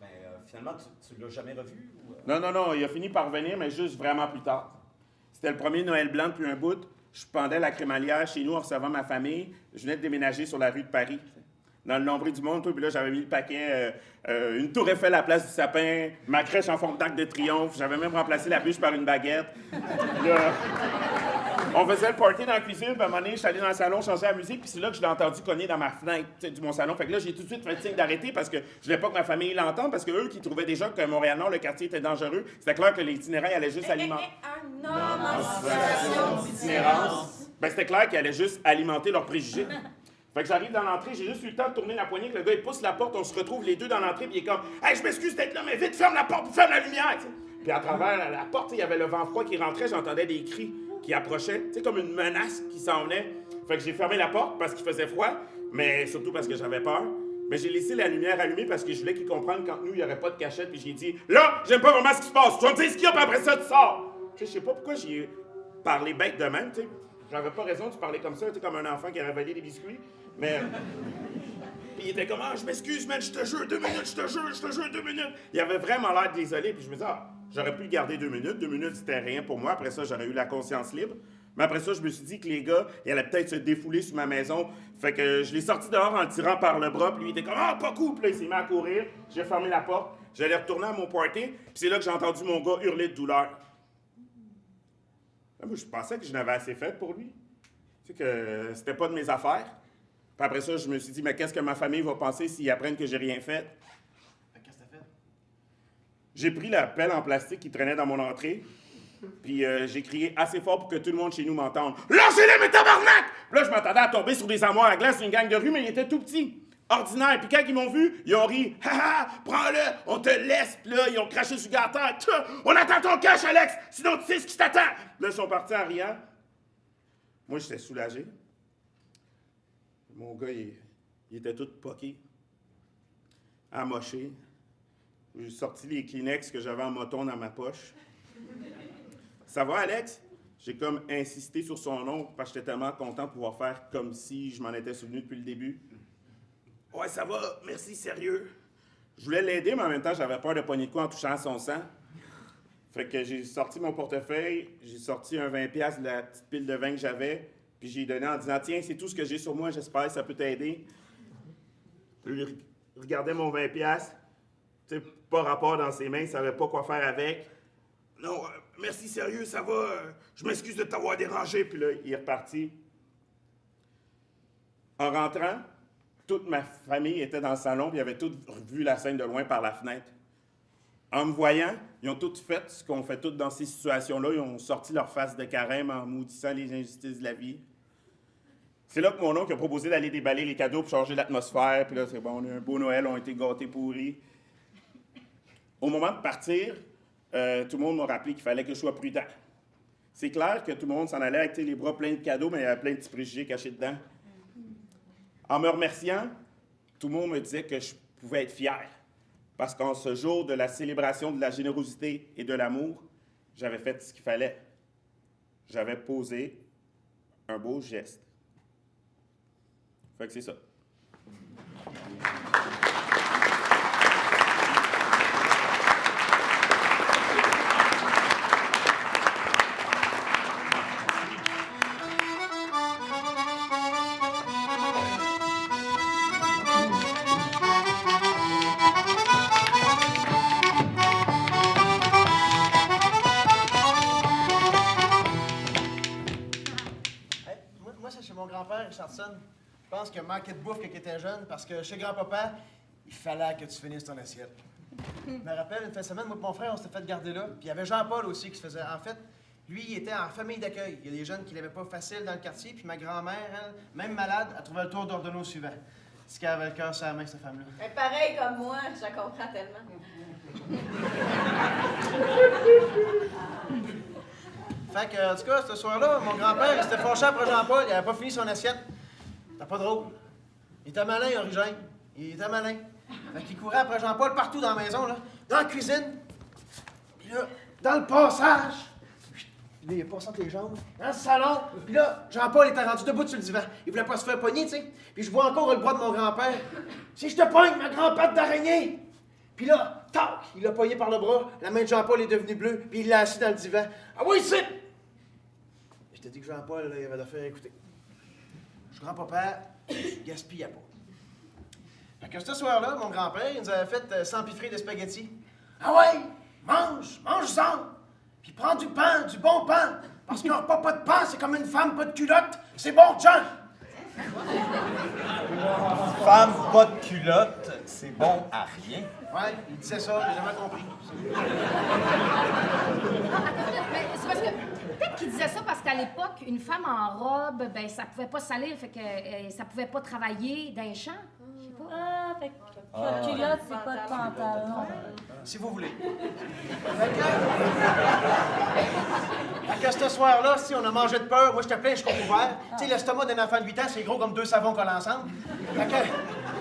Mais finalement, tu l'as jamais revu? Ou... Non, il a fini par revenir, mais juste vraiment plus tard. C'était le premier Noël blanc depuis un bout. Je pendais la crémaillère chez nous en recevant ma famille. Je venais de déménager sur la rue de Paris, dans le nombril du monde. Puis là, j'avais mis le paquet, une tour Eiffel à la place du sapin, ma crèche en forme d'arc de triomphe. J'avais même remplacé la bûche par une baguette. Là, on faisait le party dans la cuisine. Puis à un moment donné, je suis allé dans le salon changer la musique. Puis c'est là que je l'ai entendu cogner dans ma fenêtre de mon salon. Fait que là, j'ai tout de suite fait le signe d'arrêter parce que je voulais pas que ma famille l'entende. Parce que eux qui trouvaient déjà que Montréal-Nord, le quartier était dangereux, c'était clair que l'itinéraire allait juste alimenter. Un homme en situation d'itinérance. Ben, c'était clair qu'ils allaient juste alimenter leurs préjugés. Fait que j'arrive dans l'entrée, j'ai juste eu le temps de tourner la poignée, que le gars il pousse la porte, on se retrouve les deux dans l'entrée, puis il est comme « Hey, je m'excuse d'être là, mais vite, ferme la porte, ferme la lumière! » Puis à travers la porte, il y avait le vent froid qui rentrait, j'entendais des cris qui approchaient, comme une menace qui s'en venait. Fait que j'ai fermé la porte parce qu'il faisait froid, mais surtout parce que j'avais peur. Mais j'ai laissé la lumière allumée parce que je voulais qu'ils comprennent qu'entre nous, il n'y aurait pas de cachette, puis j'ai dit « Là, j'aime pas vraiment ce qui se passe, tu vas me dire ce qu'il y a, puis après ça, tu sors! » Je sais pas pourquoi j'ai parlé bête de même, tu sais. J'avais pas raison de parler comme ça, comme un enfant qui a révélé des biscuits. Mais. Puis il était comme, je m'excuse, man, je te jure, 2 minutes, je te jure, 2 minutes. Il avait vraiment l'air désolé, puis je me disais, j'aurais pu le garder 2 minutes. 2 minutes, c'était rien pour moi. Après ça, j'aurais eu la conscience libre. Mais après ça, je me suis dit que les gars, ils allaient peut-être se défouler sur ma maison. Fait que je l'ai sorti dehors en le tirant par le bras, puis lui, il était comme, pas cool. Puis là, il s'est mis à courir. J'ai fermé la porte. J'allais retourner à mon party, puis c'est là que j'ai entendu mon gars hurler de douleur. Là, moi, je pensais que je n'avais assez fait pour lui. Tu sais que c'était pas de mes affaires. Puis après ça, je me suis dit, mais qu'est-ce que ma famille va penser s'ils apprennent que j'ai rien fait? Qu'est-ce que t'as fait? J'ai pris la pelle en plastique qui traînait dans mon entrée, puis j'ai crié assez fort pour que tout le monde chez nous m'entende. « Lâchez-les, mes tabarnak! » Puis là, je m'attendais à tomber sur des armoires à glace d'une gang de rue, mais ils étaient tout petits. Ordinaire. Puis quand ils m'ont vu, ils ont ri. « Ha ha! Prends-le! On te laisse! » Puis là, ils ont craché sur le gâteau. « On attend ton cash, Alex! Sinon, tu sais ce qui t'attend! » Là, ils sont partis en riant. Moi, j'étais soulagé. Mon gars, il était tout poqué, amoché. J'ai sorti les Kleenex que j'avais en moton dans ma poche. Ça va, Alex? J'ai comme insisté sur son nom parce que j'étais tellement content de pouvoir faire comme si je m'en étais souvenu depuis le début. Ouais, ça va, merci, sérieux. Je voulais l'aider, mais en même temps, j'avais peur de pogner de quoi en touchant à son sang. Fait que j'ai sorti mon portefeuille, j'ai sorti un 20$ de la petite pile de vin que j'avais, puis j'ai donné en disant « Tiens, c'est tout ce que j'ai sur moi, j'espère que ça peut t'aider. » Il regardait mon 20$, tu sais, pas rapport dans ses mains, il savait pas quoi faire avec. « Non, merci, sérieux, ça va, je m'excuse de t'avoir dérangé. » Puis là, il est reparti. En rentrant, toute ma famille était dans le salon, puis ils avaient tous vu la scène de loin par la fenêtre. En me voyant, ils ont tous fait ce qu'on fait tous dans ces situations-là. Ils ont sorti leur face de carême en maudissant les injustices de la vie. C'est là que mon oncle a proposé d'aller déballer les cadeaux pour changer l'atmosphère. Puis là, c'est bon, on a eu un beau Noël, on a été gâtés pourris. Au moment de partir, tout le monde m'a rappelé qu'il fallait que je sois prudent. C'est clair que tout le monde s'en allait avec les bras pleins de cadeaux, mais il y avait plein de petits préjugés cachés dedans. En me remerciant, tout le monde me disait que je pouvais être fier. Parce qu'en ce jour de la célébration de la générosité et de l'amour, j'avais fait ce qu'il fallait. J'avais posé un beau geste. Fait que c'est ça. Moi, c'est chez mon grand-père, Richardson. Je pense qu'il a manqué de bouffe quand il était jeune parce que chez grand-papa, il fallait que tu finisses ton assiette. Je me rappelle, une fin de semaine, moi et mon frère, on s'était fait garder là. Puis il y avait Jean-Paul aussi qui se faisait. En fait, lui, il était en famille d'accueil. Il y a des jeunes qui l'avaient pas facile dans le quartier. Puis ma grand-mère, elle, même malade, a trouvé le tour d'ordonner au suivant. C'est qu'elle avait le cœur sur la main, cette femme-là. Mais pareil comme moi, je la comprends tellement. Fait que, en tout cas, ce soir-là, mon grand-père, il s'était fâché après Jean-Paul. Il avait pas fini son assiette. C'était pas drôle. Il était malin, Origène. Il était malin. Fait qu'il courait après Jean-Paul partout dans la maison, là. Dans la cuisine. Puis là, dans le passage. Là, il a passé entre les jambes. Dans le salon. Puis là, Jean-Paul était rendu debout sur le divan. Il voulait pas se faire pogner, tu sais. Puis je vois encore le bras de mon grand-père. Si je te pogne, ma grand-patte d'araignée! Puis là, tac! Il l'a pogné par le bras. La main de Jean-Paul est devenue bleue. Puis il l'a assis dans le divan. Ah oui, c'est! Je t'ai dit que Jean-Paul, il avait de faire écouter. Je grand-papa, je gaspillais pas. Fait que ce soir-là, mon grand-père, il nous avait fait 100 piffrés de spaghettis. Ah ouais! Mange-en! Puis prends du pain, du bon pain! Parce qu'un repas pas de pain, c'est comme une femme pas de culotte. C'est bon, Jean! Femme, pas de culotte, c'est bon à rien. Ouais, il disait ça, j'ai jamais compris. Mais c'est parce que peut-être qu'il disait ça parce qu'à l'époque, une femme en robe, ben ça pouvait pas salir, fait que ça pouvait pas travailler dans les champs. Je sais pas. Ah, fait que pas de culotte, c'est pas de pantalon. Si vous voulez. Fait que ce soir-là, si on a mangé de peur, moi j'étais plein jusqu'au couvert. Tu sais, l'estomac d'un enfant de 8 ans, c'est gros comme 2 savons collés ensemble. Fait que,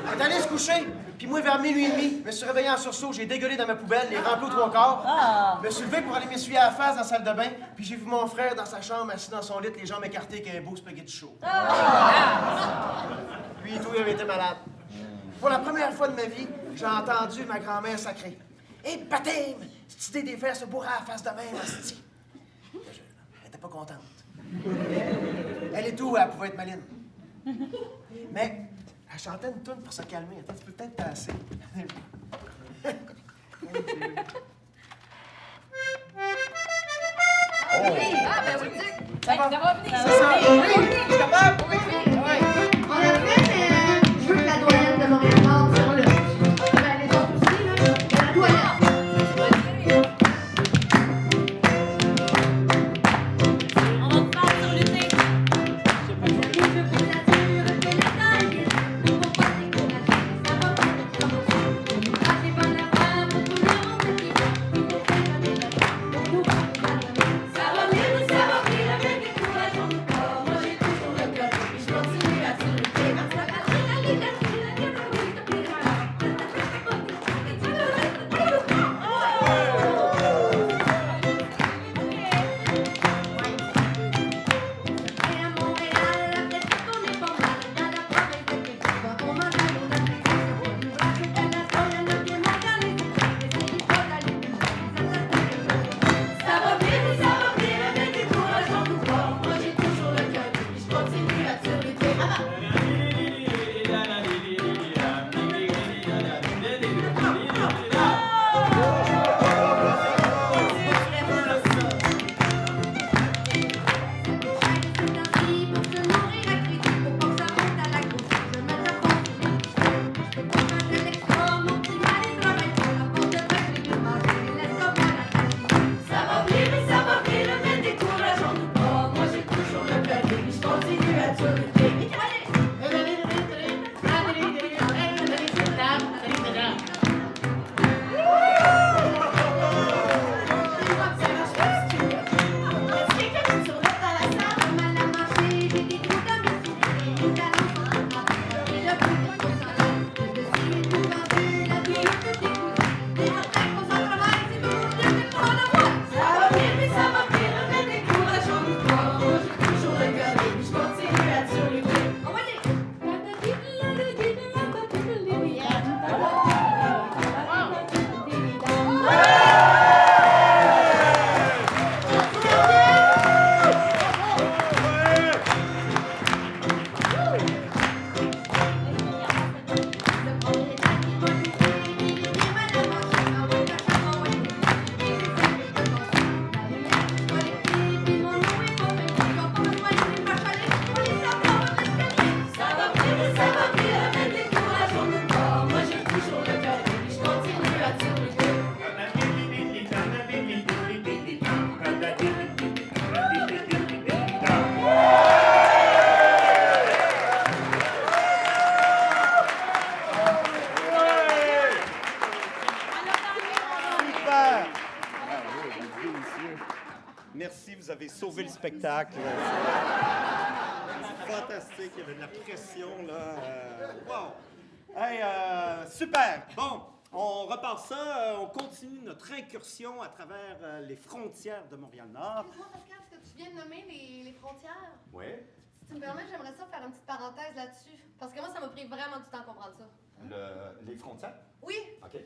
on est allé se coucher, puis moi vers minuit et demi, je me suis réveillé en sursaut, j'ai dégueulé dans ma poubelle, les remplis aux 3/4. Je me suis levé pour aller m'essuyer à la face dans la salle de bain, puis j'ai vu mon frère dans sa chambre, assis dans son lit, les jambes écartées, avec un beau spaghetti chaud. Lui et tout, il avait été malade. Pour la première fois de ma vie, j'ai entendu ma grand-mère sacrer. Et baptême! Cette idée des fers se bourrer à la face de même, asti. Elle était pas contente. Elle et tout, elle pouvait être maline. Mais elle chantait une toune pour se calmer. Attends, tu peux peut-être passer. Ah, ben oui, Ça va? ça va venir. Ça sent. Oui! Je suis capable? Oui! On l'a fait, mais je veux que la doyenne de Montréal-Nord sur le. Ben, les autres aussi, là. Mais la doyenne. On va vous faire surlutter. Je veux la dure que la taille. Pour pas décourager, ça va bien commencer. Lâchez pas la femme pour tout le monde qui va. Pour faire des batailles, pour nous faire. Ça va bien, la même décourage, on nous part. Moi, j'ai tout sur le cœur. messieurs. Merci, vous avez sauvé le spectacle. C'est fantastique, il y avait de la pression, là. Wow! Hey, super! Bon, on repart ça, on continue notre incursion à travers les frontières de Montréal-Nord. Excuse-moi, Pascal, ce que tu viens de nommer, les frontières. Oui. Si tu me permets, j'aimerais ça faire une petite parenthèse là-dessus. Parce que moi, ça m'a pris vraiment du temps à comprendre ça. Les frontières? Oui. OK.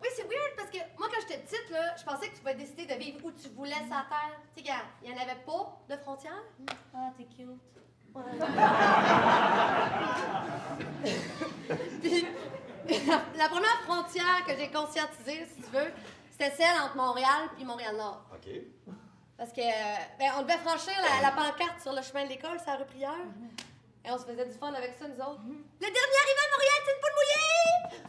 Oui, c'est weird parce que moi, quand j'étais petite, là, je pensais que tu pouvais décider de vivre où tu voulais sur la Terre. Tu sais, gars, il n'y en avait pas de frontières. Ah, t'es cute. Ouais. Puis, la première frontière que j'ai conscientisée, si tu veux, c'était celle entre Montréal et Montréal-Nord. OK. Parce que, on devait franchir la pancarte sur le chemin de l'école, c'est la rue Prieur. Et on se faisait du fun avec ça, nous autres. Le dernier arrivé à Montréal, c'est une poule mouillée!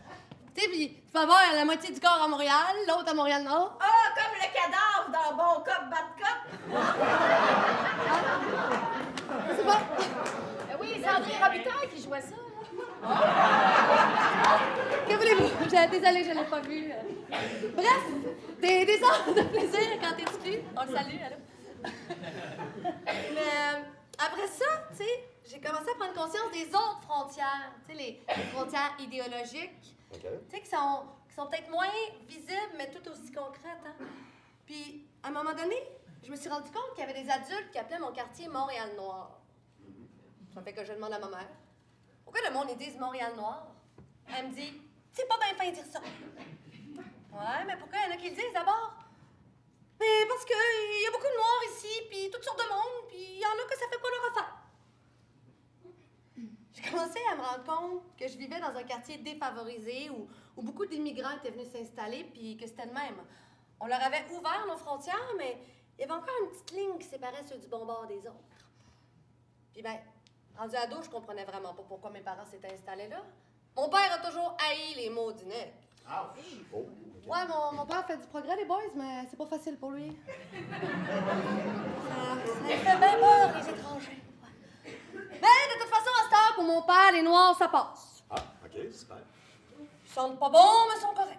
Tu sais, puis tu peux avoir la moitié du corps à Montréal, l'autre à Montréal-Nord. Ah, comme le cadavre dans Bon Cop, Bad Cop. Je sais pas. Oui, c'est André Robitaille qui jouait ça. Que voulez-vous? Désolée, je l'ai pas vu. Bref, des heures de plaisir quand t'es exclu. On le salue, allô? Mais après ça, tu sais, j'ai commencé à prendre conscience des autres frontières. Tu sais, les frontières idéologiques. OK. Tu sais, qui sont peut-être moins visibles, mais tout aussi concrètes, hein? Puis, à un moment donné, je me suis rendu compte qu'il y avait des adultes qui appelaient mon quartier Montréal-Noir. Ça fait que je demande à ma mère, pourquoi le monde, ils disent Montréal-Noir? Elle me dit, c'est pas bien fin de dire ça. Ouais, mais pourquoi il y en a qui le disent d'abord? Mais parce qu'il y a beaucoup de Noirs ici, puis toutes sortes de monde, puis il y en a que ça fait pas leur affaire. J'ai commencé à me rendre compte que je vivais dans un quartier défavorisé où beaucoup d'immigrants étaient venus s'installer, puis que c'était de même. On leur avait ouvert nos frontières, mais il y avait encore une petite ligne qui séparait ceux du bon bord des autres. Puis ben, rendu ado, je comprenais vraiment pas pourquoi mes parents s'étaient installés là. Mon père a toujours haï les mots du nègre. Oh. Ouais, mon père fait du progrès, les boys, mais c'est pas facile pour lui. Ça lui fait bien peur, les étrangers. Ouais. Mais de toute façon, à cette heure, pour mon père, les noirs, ça passe. Ah, OK, super. Ils sentent pas bon, mais ils sont corrects.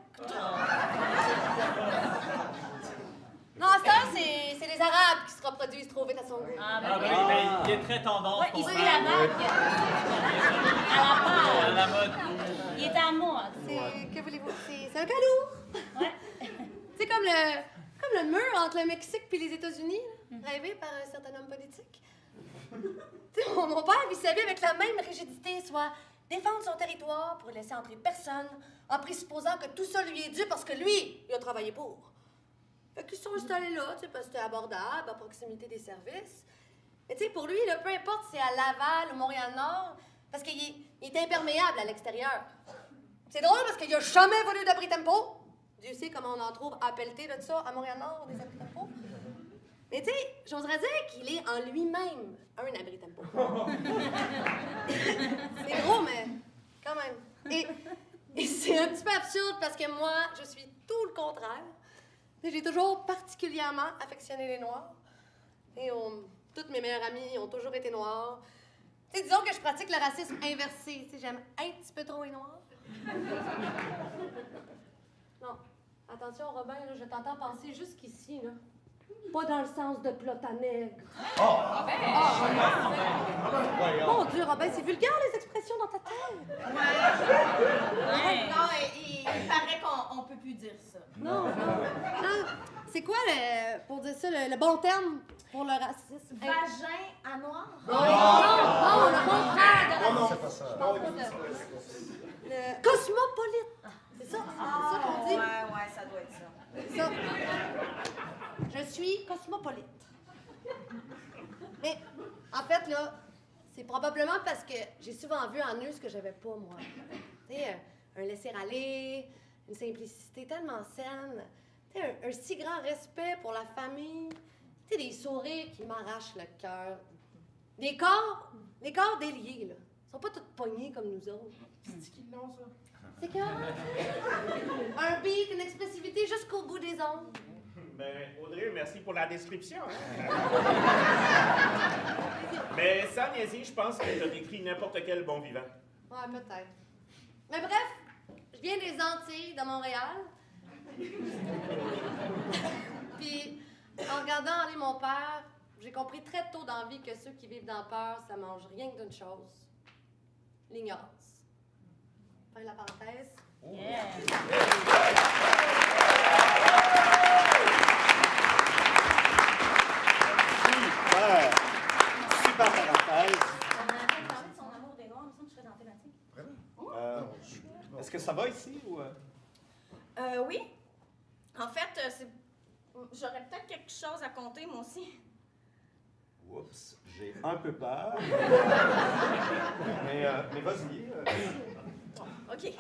Non, à cette heure, c'est les Arabes qui se reproduisent trop vite à son goût. Ah, ben oui, mais il est très tendance. Ouais, il ton suit frère. la vague. À la À page. la mode. Il est à moi. Que voulez-vous? C'est un calou. Ouais. C'est comme le mur entre le Mexique et les États-Unis, rêvé par un certain homme politique. Tu sais, mon père vit sa vie avec la même rigidité, soit défendre son territoire pour laisser entrer personne, en présupposant que tout ça lui est dû parce que lui, il a travaillé pour. Fait qu'ils sont installés là, tu sais, parce que c'était abordable, à proximité des services. Mais tu sais, pour lui, là, peu importe si c'est à Laval ou Montréal-Nord, parce qu'il est imperméable à l'extérieur. C'est drôle parce qu'il a jamais voulu d'abri tempo. Dieu sait comment on en trouve à pelleter de ça à Montréal-Nord, des abris tempo. Mais tu sais, j'oserais dire qu'il est en lui-même un abri tempo. C'est gros, mais quand même. Et c'est un petit peu absurde parce que moi, je suis tout le contraire. J'ai toujours particulièrement affectionné les Noirs. Et toutes mes meilleures amies ont toujours été noires. Tu sais, disons que je pratique le racisme inversé. Tu sais, j'aime un petit peu trop les Noirs. Non. Attention, Robin, là, je t'entends penser jusqu'ici, là. Pas dans le sens de plot à nègre. Mon Dieu, Robin, c'est vulgaire, les expressions dans ta tête. Ouais. Non, il paraît qu'on peut plus dire ça. Non. C'est quoi, pour dire ça, le bon terme pour le racisme? Vagin à noir? Non, le contraire de racisme. Non, c'est pas ça. Le cosmopolite. C'est ça qu'on dit. Ouais, ça doit être ça. C'est ça. Je suis cosmopolite. Mais, en fait, là, c'est probablement parce que j'ai souvent vu en eux ce que j'avais pas, moi. Tu sais, un laisser-aller, une simplicité tellement saine, tu sais, un si grand respect pour la famille, tu sais, des sourires qui m'arrachent le cœur. Les corps déliés, là, ils sont pas tous pognés comme nous autres. C'est qui l'ont, ça? C'est que un beat, une expressivité jusqu'au bout des ongles. Ben, Audrey, merci pour la description. Hein? Mais sans niaiser, je pense que tu as décrit n'importe quel bon vivant. Ouais, peut-être. Mais bref, je viens des Antilles, de Montréal. Puis, En regardant aller mon père, j'ai compris très tôt dans la vie que ceux qui vivent dans la peur, ça mange rien que d'une chose. L'ignorance. Fin de la parenthèse. Super parenthèse. On a parlé de son amour des Noirs, il me semble que je serais dans la thématique. Est-ce que ça va ici ou... Oui. En fait, j'aurais peut-être quelque chose à compter, moi aussi. Oups, j'ai un peu peur. mais vas-y. OK.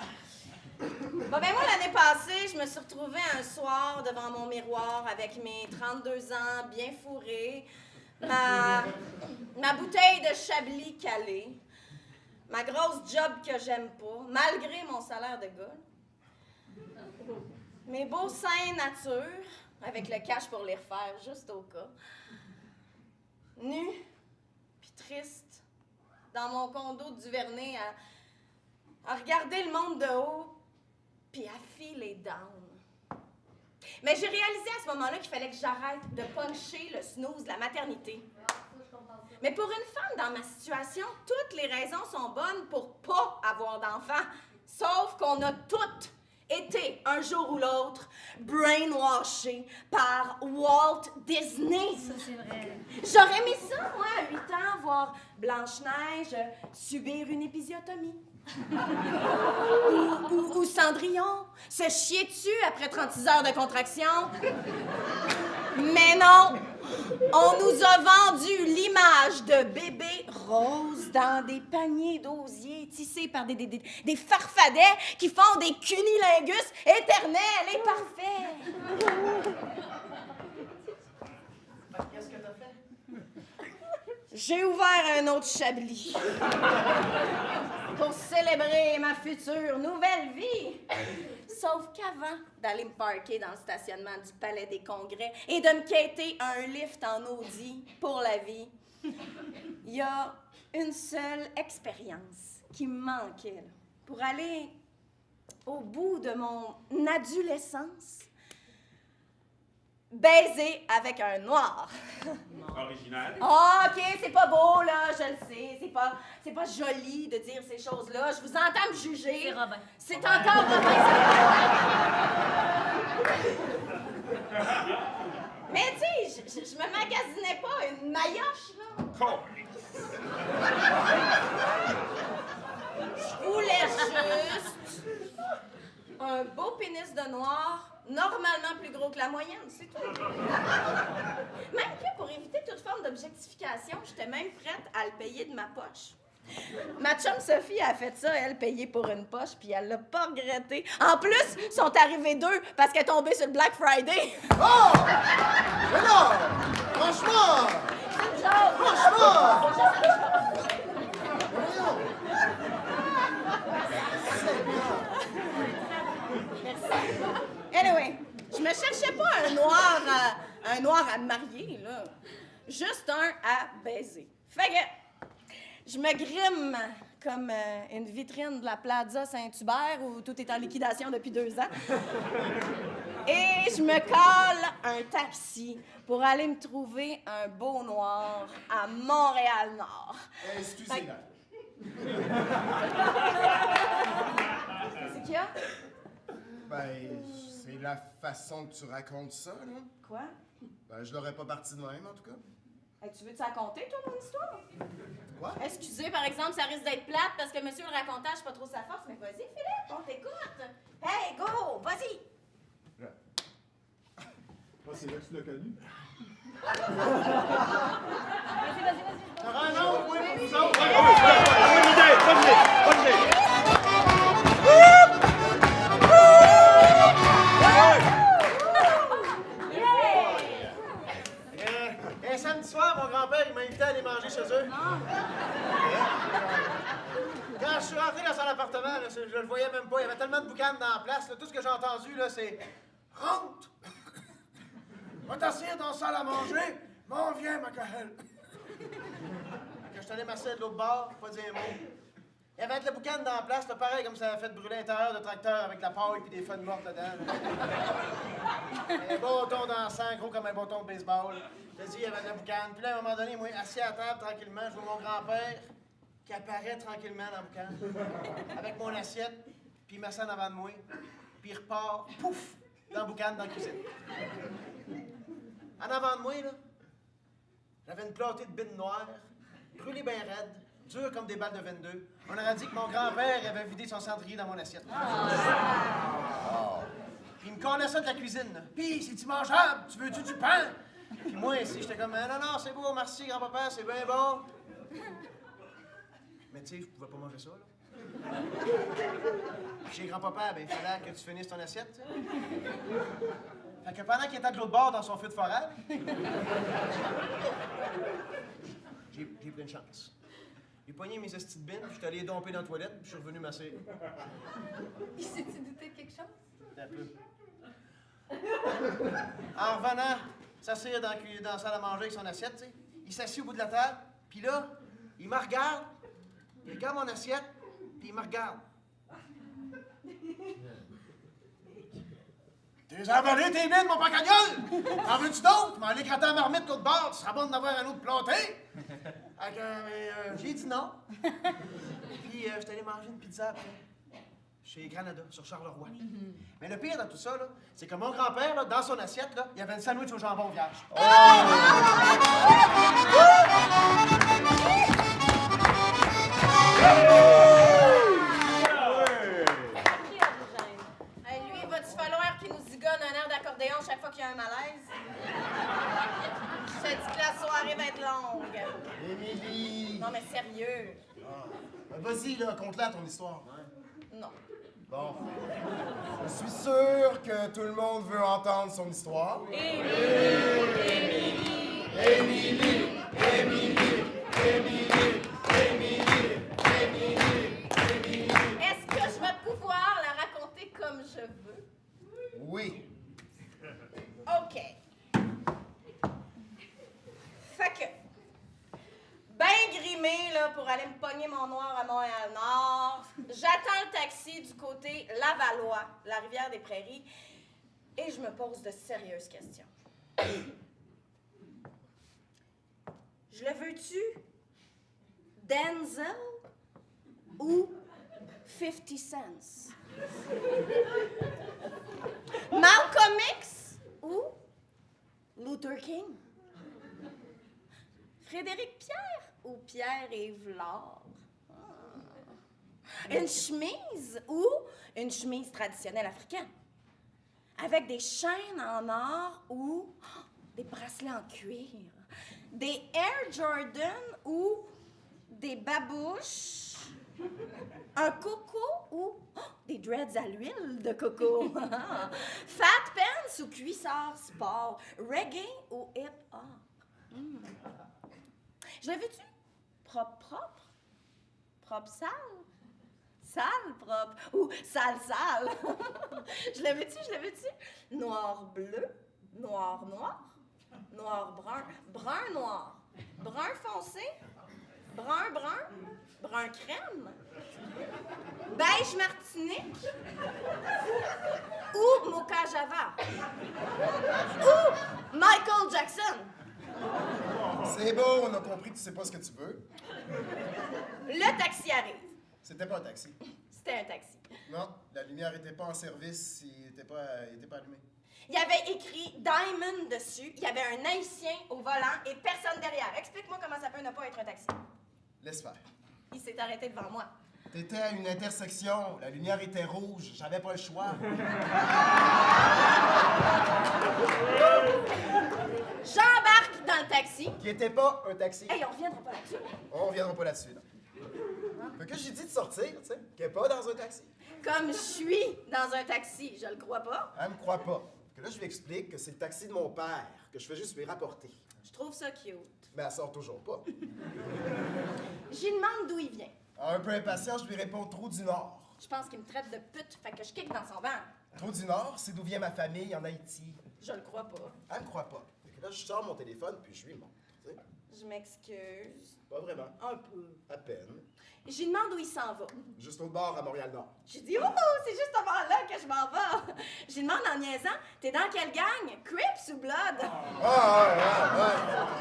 Bon, ben moi, l'année passée, je me suis retrouvée un soir devant mon miroir avec mes 32 ans bien fourrés, ma bouteille de Chablis calée, ma grosse job que j'aime pas, malgré mon salaire de gars, mes beaux seins nature, avec le cash pour les refaire, juste au cas, nue, puis triste, dans mon condo de Duvernay, à regarder le monde de haut, puis à filer down. Mais j'ai réalisé à ce moment-là qu'il fallait que j'arrête de puncher le snooze de la maternité. Mais pour une femme dans ma situation, toutes les raisons sont bonnes pour pas avoir d'enfant. Sauf qu'on a toutes été, un jour ou l'autre, brainwashées par Walt Disney. Ça, c'est vrai. J'aurais aimé ça, moi, à 8 ans, voir Blanche-Neige subir une épisiotomie. ou Cendrillon se chier dessus après 36 heures de contraction. Mais non, on nous a vendu l'image de bébés roses dans des paniers d'osier tissés par des farfadets qui font des cunilingus éternels et parfaits. Qu'est-ce que t'as fait? J'ai ouvert un autre Chablis pour célébrer ma future nouvelle vie. Sauf qu'avant d'aller me parquer dans le stationnement du Palais des Congrès et de me quêter un lift en Audi pour la vie, il y a une seule expérience qui me manquait là, pour aller au bout de mon adolescence. Baiser avec un noir. Original. Ah, OK, c'est pas beau, là, je le sais. C'est pas joli de dire ces choses-là. Je vous entends me juger. C'est Robin. C'est encore Robin. Mais tu sais, je me magasinais pas une maillotche, là. Je voulais juste un beau pénis de noir, normalement plus gros que la moyenne, c'est tout. Même que pour éviter toute forme d'objectification, j'étais même prête à le payer de ma poche. Ma chum Sophie a fait ça, elle, payée pour une poche, puis elle l'a pas regretté. En plus, sont arrivés deux parce qu'elle est tombée sur le Black Friday. Oh! Mais non! Franchement! C'est une joke! Franchement! Merci. Anyway, je me cherchais pas un noir à me marier, là. Juste un à baiser. Fait que je me grime comme une vitrine de la Plaza Saint-Hubert où tout est en liquidation depuis 2 ans. Et je me colle un taxi pour aller me trouver un beau noir à Montréal-Nord. Excusez-moi. C'est qu'il y a? Ben, c'est la façon que tu racontes ça, là. Quoi? Ben, je l'aurais pas parti de même, en tout cas. Hey, tu veux-tu raconter, toi, mon histoire? Quoi? Excusez, par exemple, ça risque d'être plate parce que monsieur le racontage, c'est pas trop sa force, mais vas-y, Philippe, on t'écoute. Hey, go, vas-y. Ah, c'est là que tu l'as connu? Vas-y. T'auras un autre, oui, pour vous autres? Bonne idée, bonne idée, bonne idée. Un samedi soir, mon grand-père, il m'a invité à aller manger chez eux. Quand je suis rentré dans son appartement, là, je le voyais même pas. Il y avait tellement de boucanes dans la place. Là, tout ce que j'ai entendu, là, c'est « Rentre! Va t'asseoir dans la salle à manger. M'en viens, ma Quand je suis allé m'asseoir de l'autre bord, pas dire un mot. Il y avait de la boucane dans la place, là, pareil comme ça avait fait brûler l'intérieur de tracteur avec de la paille puis des feuilles mortes dedans. Un bâton dans le sang, gros comme un bâton de baseball. Je te dis, il y avait de la boucane. Puis là, à un moment donné, moi, assis à la table tranquillement, je vois mon grand-père qui apparaît tranquillement dans la boucane avec mon assiette, puis il met ça en avant de moi, puis il repart, pouf, dans la boucane, dans la cuisine. En avant de moi, là, j'avais une plantée de bines noires, brûlée bien raide, dure comme des balles de 22. On aurait dit que mon grand-père avait vidé son cendrier dans mon assiette. Puis il me collait ça de la cuisine. Là. Puis, c'est immangeable, tu veux-tu du pain? Puis moi, ici, j'étais comme, non, c'est beau, merci, grand-papa, c'est bien bon. Mais tu sais, je pouvais pas manger ça, là. Puis chez grand-papa, ben, il fallait que tu finisses ton assiette, tu sais. Fait que pendant qu'il était de l'autre bord dans son feu de forêt, j'ai pris une chance. J'ai pogné mes estis de bines, puis je suis allé les domper dans la toilette, puis je suis revenu masser. Il s'est-tu douté de quelque chose? Un peu. En revenant, s'asseoir dans la salle à manger avec son assiette, tu sais, il s'assit au bout de la table, puis là, il me regarde, il regarde mon assiette, puis il me regarde. T'es avalé tes mines, mon pacagnol! En veux-tu d'autres? M'en aller gratter la marmite de l'autre bord, tu seras bon d'avoir un autre planté! J'ai dit non. Puis je suis allé manger une pizza après. Chez Granada, sur Charleroi. Mais le pire dans tout ça, là, c'est que mon grand-père, là, dans son assiette, là, il y avait une sandwich au jambon vierge. Hey, lui, va-tu falloir qu'il nous zigonne un air d'accordéon chaque fois qu'il y a un malaise? Je te dis que la soirée va être longue. Émilie! Non, mais sérieux. Vas-y, là, conte-la ton histoire. Non. Bon. Je suis sûr que tout le monde veut entendre son histoire. Est-ce que je vais pouvoir la raconter comme je veux? Oui. OK. Fait que, ben grimé, là, pour aller me pogner mon noir à Montréal-Nord, j'attends le taxi du côté Lavallois, la rivière des Prairies, et je me pose de sérieuses questions. Je le veux-tu Denzel ou 50 Cent? Malcolm X ou Luther King? Frédéric Pierre ou Pierre-Yves Lard? Une chemise ou une chemise traditionnelle africaine? Avec des chaînes en or ou des bracelets en cuir? Des Air Jordan ou des babouches? Un coco ou des dreads à l'huile de coco? Fat pants ou cuissard sport? Reggae ou hip-hop? Je l'ai vu-tu? Propre? Propre sale? Sale propre? Ou sale? Je l'ai vu-tu? Noir bleu? Noir noir? Noir brun? Brun noir? Brun foncé? Brun brun? Brun crème? Beige martinique? Ou mocha java? Ou Michael Jackson? C'est beau, on a compris que tu sais pas ce que tu veux. Le taxi arrive. C'était pas un taxi. C'était un taxi. Non, la lumière était pas en service, il était pas allumé. Il y avait écrit Diamond dessus, il y avait un Haïtien au volant et personne derrière. Explique-moi comment ça peut ne pas être un taxi. Laisse faire. Il s'est arrêté devant moi. T'étais à une intersection, la lumière était rouge, j'avais pas le choix. J'embarque dans le taxi. Qui était pas un taxi. Hey, on reviendra pas là-dessus. On reviendra pas là-dessus, non. Fait que j'ai dit de sortir, tu sais, qu'elle est pas dans un taxi. Comme je suis dans un taxi, je le crois pas. Elle me croit pas. Que là, je lui explique que c'est le taxi de mon père, que je fais juste lui rapporter. Je trouve ça cute. Mais elle sort toujours pas. J'y demande d'où il vient. Un peu impatient, je lui réponds Trou du Nord. Je pense qu'il me traite de pute, fait que je kick dans son ventre. Trou du Nord, c'est d'où vient ma famille en Haïti. Je le crois pas. Elle me croit pas. Fait que là, je sors mon téléphone puis je lui montre. Tu sais. Je m'excuse. Pas vraiment. Un peu. À peine. J'y demande où il s'en va. Juste au bord, à Montréal-Nord. J'ai dit, oh, c'est juste avant là que je m'en vais. J'y demande en niaisant, t'es dans quelle gang? Crips ou Blood? Ouais.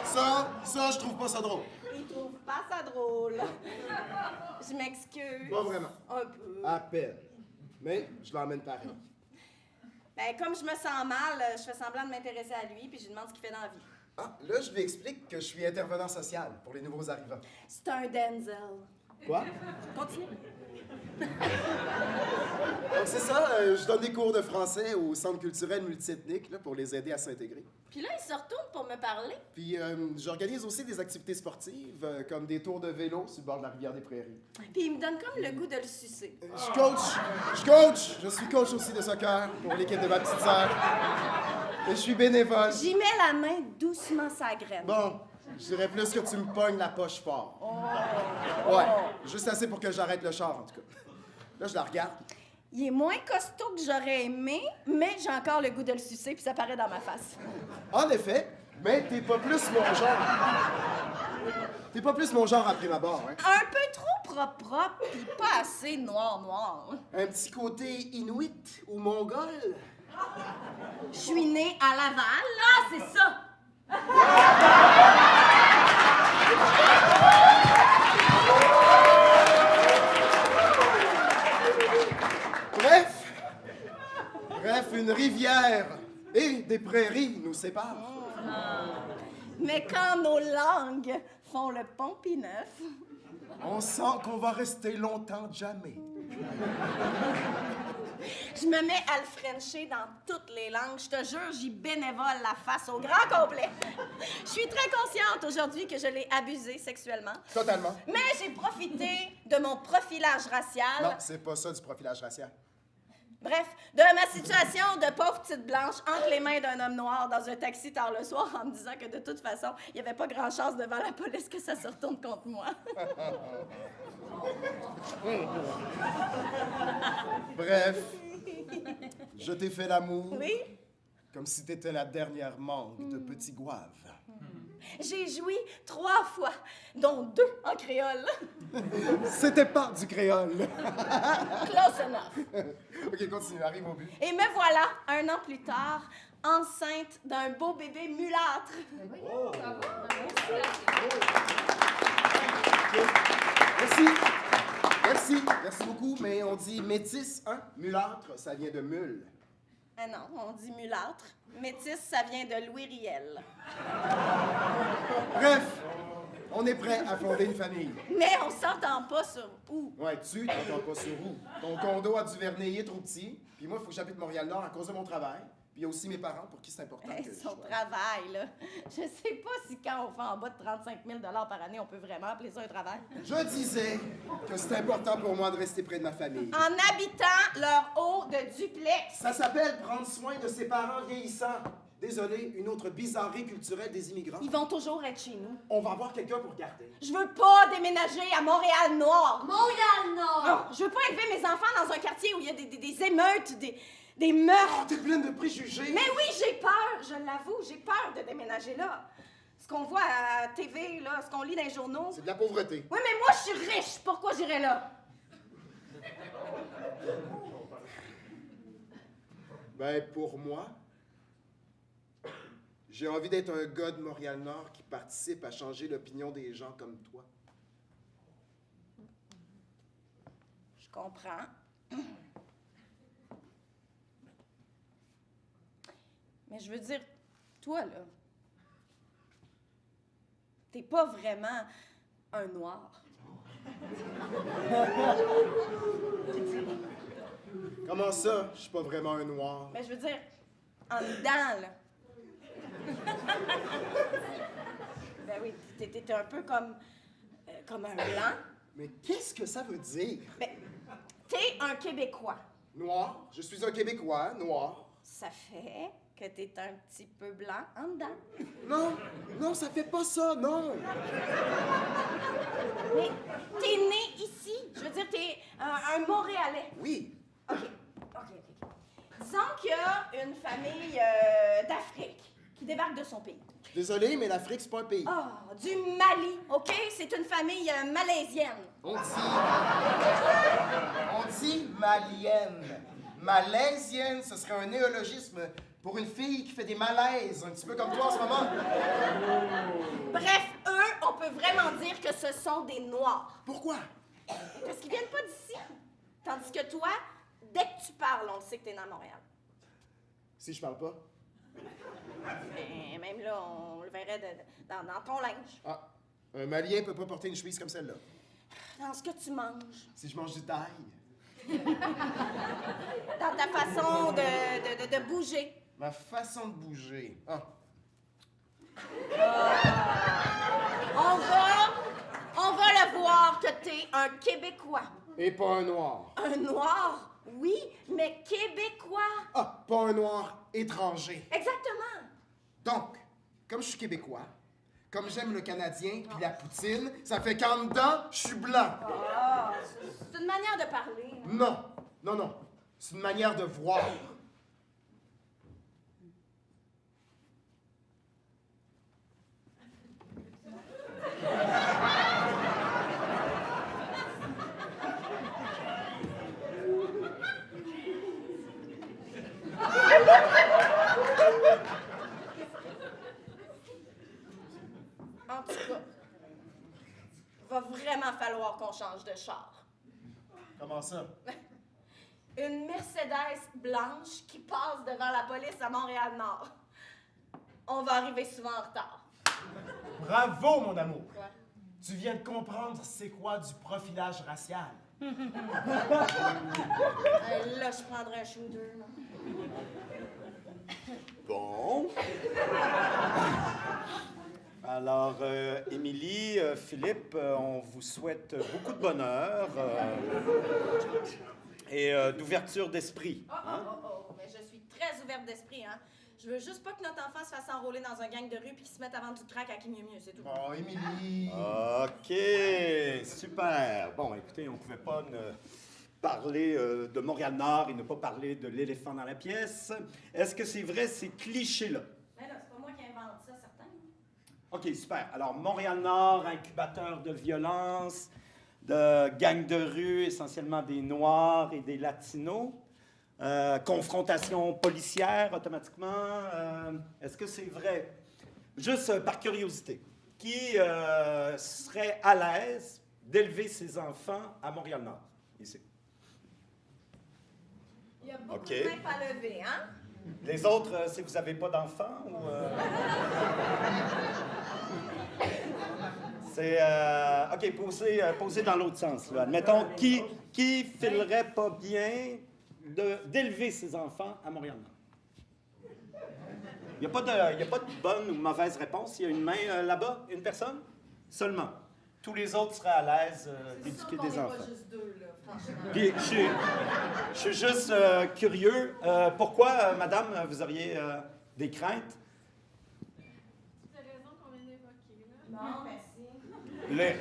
Ça, je trouve pas ça drôle. Il trouve pas ça drôle. Je m'excuse. Pas vraiment. Un peu. À peine. Mais je l'emmène pareil. Ben, comme je me sens mal, je fais semblant de m'intéresser à lui, puis je lui demande ce qu'il fait dans la vie. Ah, là, je lui explique que je suis intervenant social pour les nouveaux arrivants. C'est un Denzel. Quoi? Continue. Donc c'est ça, je donne des cours de français au centre culturel multiethnique là, pour les aider à s'intégrer. Puis là, il se retourne pour me parler. Puis j'organise aussi des activités sportives, comme des tours de vélo sur le bord de la rivière des Prairies. Puis il me donne comme le goût de le sucer. Je suis coach aussi de soccer pour l'équipe de ma petite sœur. Et je suis bénévole. J'y mets la main doucement sa graine. Bon, je dirais plus que tu me pognes la poche fort. Ouais, juste assez pour que j'arrête le char, en tout cas. Là, je la regarde. Il est moins costaud que j'aurais aimé, mais j'ai encore le goût de le sucer, puis ça paraît dans ma face. En effet, mais t'es pas plus mon genre. T'es pas plus mon genre à prime abord, hein? Un peu trop propre, puis pas assez noir. Un petit côté inuit ou mongol. Je suis née à Laval. Ah, c'est ça! Bref, une rivière et des prairies nous séparent. Mais quand nos langues font le pont P9... On sent qu'on va rester longtemps jamais. Je me mets à le frencher dans toutes les langues. Je te jure, j'y bénévole la face au grand complet. Je suis très consciente aujourd'hui que je l'ai abusé sexuellement. Totalement. Mais j'ai profité de mon profilage racial. Non, c'est pas ça du profilage racial. Bref, de ma situation de pauvre petite blanche entre les mains d'un homme noir dans un taxi tard le soir en me disant que de toute façon, il n'y avait pas grand chance devant la police que ça se retourne contre moi. Bref, je t'ai fait l'amour. Oui? Comme si t'étais la dernière mangue de Petit Gouave. J'ai joui 3 fois, dont 2 en créole. C'était pas du créole. Close enough. OK, continue, arrive au but. Et me voilà, 1 an plus tard, enceinte d'un beau bébé mulâtre. Oh. Merci beaucoup, mais on dit métis, hein? Mulâtre, ça vient de mule. Ah non, on dit mulâtre. Métis, ça vient de Louis Riel. Bref, on est prêt à fonder une famille. Mais on s'entend pas sur où. Ouais, tu t'entends pas sur où. Ton condo à Duvernay est trop petit, puis moi, il faut que j'habite Montréal-Nord à cause de mon travail. Puis il y a aussi mes parents pour qui c'est important que je Son sois. travail, là. Je sais pas si quand on fait en bas de 35 000 par année, on peut vraiment appeler ça un travail. Je disais que c'est important pour moi de rester près de ma famille. En habitant leur haut de duplex. Ça s'appelle prendre soin de ses parents vieillissants. Désolé, une autre bizarrerie culturelle des immigrants. Ils vont toujours être chez nous. On va avoir quelqu'un pour garder. Je veux pas déménager à Montréal-Nord. Montréal-Nord! Non, je veux pas élever mes enfants dans un quartier où il y a des émeutes, des meurtres. Oh, t'es pleine de préjugés. Mais oui, j'ai peur, je l'avoue, j'ai peur de déménager là. Ce qu'on voit à TV, là, ce qu'on lit dans les journaux. C'est de la pauvreté. Oui, mais moi, je suis riche. Pourquoi j'irais là? Ben, pour moi, j'ai envie d'être un gars de Montréal-Nord qui participe à changer l'opinion des gens comme toi. Je comprends. Mais je veux dire, toi, là, t'es pas vraiment un noir. Comment ça, je suis pas vraiment un noir? Mais je veux dire, en dedans, là. Ben oui, t'es un peu comme un blanc. Mais qu'est-ce que ça veut dire? Ben, t'es un Québécois. Noir? Je suis un Québécois, noir. Ça fait que t'es un petit peu blanc en dedans. Non, ça fait pas ça, non. Mais t'es né ici. Je veux dire, t'es un Montréalais. Oui. OK. Disons qu'il y a une famille d'Afrique qui débarque de son pays. Désolé, mais l'Afrique, c'est pas un pays. Ah, du Mali, OK? C'est une famille malaisienne. On dit malienne. Malaisienne, ce serait un néologisme pour une fille qui fait des malaises, un petit peu comme toi en ce moment. Bref, eux, on peut vraiment dire que ce sont des Noirs. Pourquoi? Parce qu'ils viennent pas d'ici. Tandis que toi, dès que tu parles, on le sait que t'es né à Montréal. Si je parle pas? Mais même là, on le verrait dans ton linge. Ah, un Malien peut pas porter une chemise comme celle-là. Dans ce que tu manges. Si je mange du taille. Dans ta façon de bouger. Ma façon de bouger. Ah. On va le voir que t'es un Québécois. Et pas un Noir. Un Noir, oui, mais Québécois. Ah, pas un Noir étranger. Exactement. Donc, comme je suis Québécois, comme j'aime le Canadien puis la poutine, ça fait qu'en dedans, je suis blanc. Ah, c'est une manière de parler. Non, non, non. C'est une manière de voir. En tout cas, va vraiment falloir qu'on change de char. Comment ça? Une Mercedes blanche qui passe devant la police à Montréal-Nord. On va arriver souvent en retard. Bravo, mon amour. Quoi? Tu viens de comprendre c'est quoi du profilage racial. Là, je prendrais un shooter. là. Bon. Alors, Émilie, Philippe, on vous souhaite beaucoup de bonheur et d'ouverture d'esprit. Hein? Mais je suis très ouverte d'esprit, hein. Je veux juste pas que notre enfant se fasse enrôler dans un gang de rue puis qu'il se mette à vendre du crack à qui mieux mieux, c'est tout. Oh, Émilie! OK, super. Bon, écoutez, on pouvait pas ne parler de Montréal-Nord et ne pas parler de l'éléphant dans la pièce. Est-ce que c'est vrai, ces clichés-là? Mais là, c'est pas moi qui invente ça, certain. OK, super. Alors, Montréal-Nord, incubateur de violence, de gangs de rue, essentiellement des Noirs et des Latinos. Confrontation policière, automatiquement. Est-ce que c'est vrai? Juste par curiosité. Qui serait à l'aise d'élever ses enfants à Montréal-Nord? Ici. Il y a beaucoup OK. de mains pas levées, hein? Les autres, si vous n'avez pas d'enfants ou... C'est... OK, posez dans l'autre sens. Là. Admettons, qui filerait pas bien d'élever ses enfants à Montréal-Nord? Il n'y a pas de bonne ou mauvaise réponse. Il y a une main là-bas, une personne seulement. Tous les autres seraient à l'aise d'éduquer des enfants. Pas juste deux, là, franchement. Puis, je suis juste curieux. Pourquoi, madame, vous auriez des craintes? C'est la raison qu'on vient d'évoquer, là. Non, merci.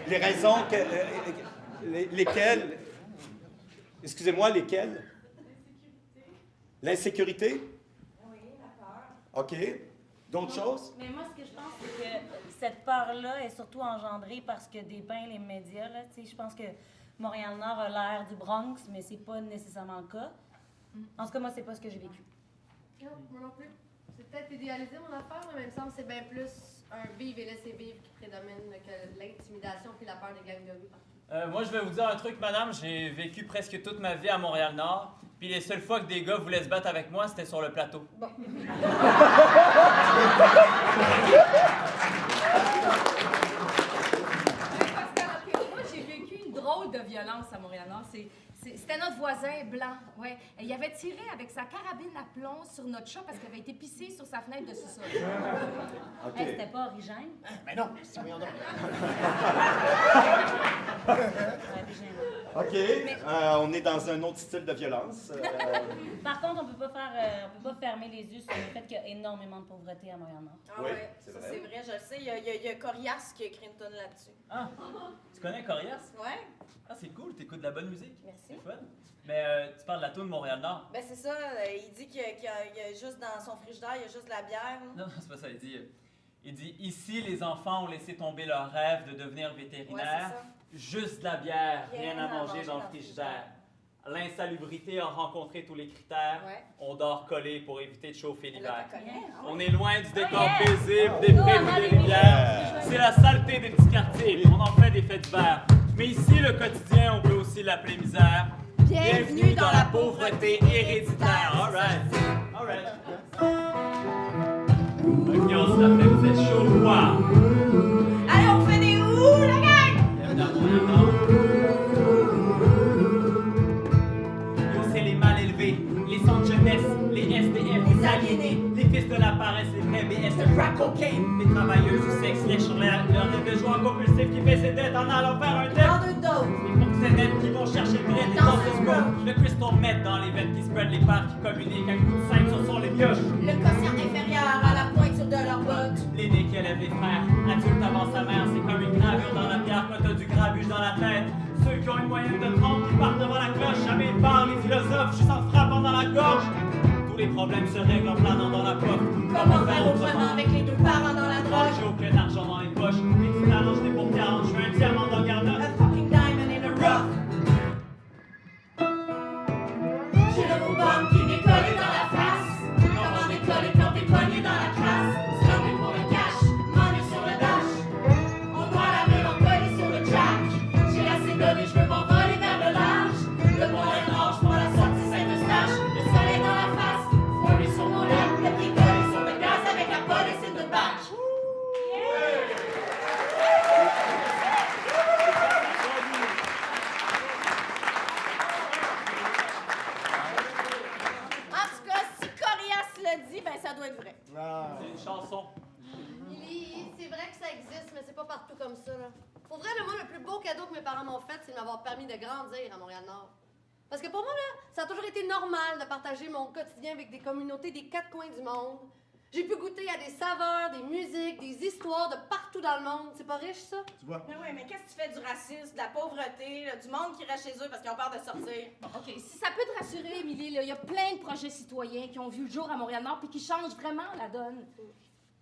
Les raisons lesquelles? Excusez-moi, lesquelles? L'insécurité. Oui, la peur. OK. D'autres choses? Mais moi, ce que je pense, c'est que cette peur-là est surtout engendrée parce que dépeint les médias. Là. Tu sais, je pense que Montréal-Nord a l'air du Bronx, mais c'est pas nécessairement le cas. En tout cas, moi, c'est pas ce que j'ai vécu. Non, moi non plus. C'est peut-être idéalisé mon affaire, mais il me semble que c'est bien plus un vivre et laisser vivre qui prédomine que l'intimidation puis la peur des gangs de rue. Moi, je vais vous dire un truc, madame. J'ai vécu presque toute ma vie à Montréal-Nord. Puis les seules fois que des gars voulaient se battre avec moi, c'était sur le plateau. Moi, j'ai vécu une drôle de violence à Montréal-Nord. C'était notre voisin blanc, ouais. Il avait tiré avec sa carabine à plomb sur notre chat parce qu'il avait été pissé sur sa fenêtre de sous-sol. OK. Hey, c'était pas origine? Mais non, c'est voyons donc. OK. On est dans un autre style de violence. Par contre, on peut pas fermer les yeux sur le fait qu'il y a énormément de pauvreté à Montréal-Nord. Ah Oui, ouais, c'est ça, vrai. c'est vrai, je le sais. Il y a Corias qui a écrit une tonne là-dessus. Ah, tu connais Corias? Ouais, Ah, c'est cool, t'écoutes de la bonne musique. merci. C'est fun. Mais tu parles de la toune Montréal-Nord. Ben c'est ça, il dit qu'il y a juste dans son frigidaire, il y a juste de la bière. Non, c'est pas ça. Il dit Il dit ici, les enfants ont laissé tomber leur rêve de devenir vétérinaire. Juste de la bière, rien à manger dans le frigidaire. L'insalubrité a rencontré tous les critères. On dort collé pour éviter de chauffer l'hiver. On est loin du décor paisible des prés et des rivières. C'est la saleté des petits quartiers, on en fait des faits divers. Mais ici, le quotidien, on peut aussi l'appeler misère. Bienvenue dans la pauvreté héréditaire. All right. All right. Ok, on se la fait, vous êtes chaud ou quoi? Allez, on fait des ouh, la gang! Bienvenue à Montréal. Yo, c'est les mal élevés, les sans jeunesse, les SDF, les aliénés, les fils de la paresse, les vrais BS, le crack cocaine, les travailleuses du sexe lèchent sur leur rêve de joie compulsif qui fait ses dettes en allant faire un dette. Les proxénètes qui vont chercher le bread, les danseuses broke, le crystal meth dans les veines qui spread, les pères qui communiquent à coups de 5 sur son les pioches. Le quotient inférieur à la pointure de leur botte. L'aîné qui élève les frères, adulte avant sa mère, c'est comme une gravure dans la pierre quand t'as du grabuge dans la tête. Ceux qui ont une moyenne de 30 qui partent devant la cloche, jamais ils parlent, les philosophes, juste en frappant dans la gorge. Tous les problèmes se règlent en planant dans la poche. Comment faire autrement avec les deux parents dans la drogue? J'ai aucun argent dans les poches, mais tu t'arranges des pour 40, je veux un diamant dans Garnotte. A fucking diamond in a rough. J'ai le mot bombe qui m'est collé dans la face. Comment décoller quand t'es pogné dans la classe? Stoppé pour le cash, money sur le dash. On doit la mélancolie sur le jack. J'ai assez donné, je veux m'envoler vers le large. Le point est noir, je prends la sortie Saint-Eustache. Le soleil dans la face, fourré sur mon lac. Le pied collé sur le gaz avec la police in the back. En tout cas, si Corias le dit, ben ça doit être vrai. C'est une chanson. Lily, c'est vrai que ça existe, mais c'est pas partout comme ça, là. Pour vrai, moi, le plus beau cadeau que mes parents m'ont fait, c'est de m'avoir permis de grandir à Montréal-Nord. Parce que pour moi, là, ça a toujours été normal de partager mon quotidien avec des communautés des quatre coins du monde. J'ai pu goûter à des saveurs, des musiques, des histoires de partout dans le monde. C'est pas riche, ça? Tu vois? Mais oui, mais qu'est-ce que tu fais du racisme, de la pauvreté, là, du monde qui reste chez eux parce qu'ils ont peur de sortir? OK, si ça peut te rassurer, Émilie, il y a plein de projets citoyens qui ont vu le jour à Montréal-Nord puis qui changent vraiment la donne.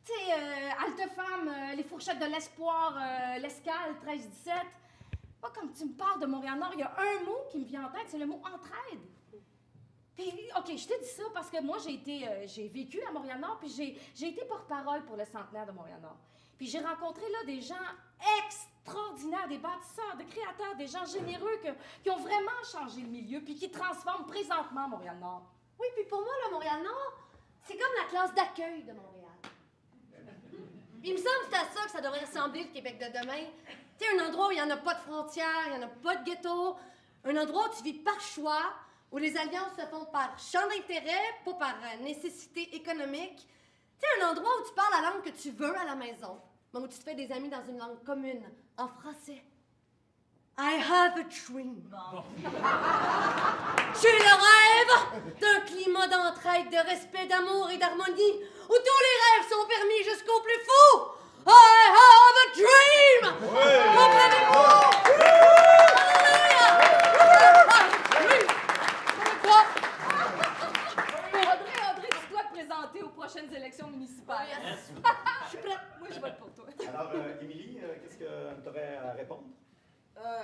Tu sais, Halte-Femme, les fourchettes de l'espoir, l'escale, 13-17. Pas comme tu me parles de Montréal-Nord, il y a un mot qui me vient en tête, c'est le mot entraide. Puis, OK, je te dis ça parce que moi, j'ai vécu à Montréal-Nord, puis j'ai été porte-parole pour le centenaire de Montréal-Nord. Puis j'ai rencontré là des gens extraordinaires, des bâtisseurs, des créateurs, des gens généreux qui ont vraiment changé le milieu, puis qui transforment présentement Montréal-Nord. Oui, puis pour moi, là, Montréal-Nord, c'est comme la classe d'accueil de Montréal. Puis il me semble que c'est à ça que ça devrait ressembler, le Québec de demain. Tu sais, un endroit où il n'y en a pas de frontières, il n'y en a pas de ghetto, un endroit où tu vis par choix, où les alliances se font par champ d'intérêt, pas par nécessité économique. Tu sais, un endroit où tu parles la langue que tu veux à la maison, mais où tu te fais des amis dans une langue commune, en français. I have a dream. J'ai le rêve d'un climat d'entraide, de respect, d'amour et d'harmonie, où tous les rêves sont permis jusqu'au plus fou. I have a dream! Comprenez-vous? Audrey, tu dois te présenter aux prochaines élections municipales. Je suis prête. Moi, je vote pour toi. Alors, Émilie, qu'est-ce que tu aurais à répondre?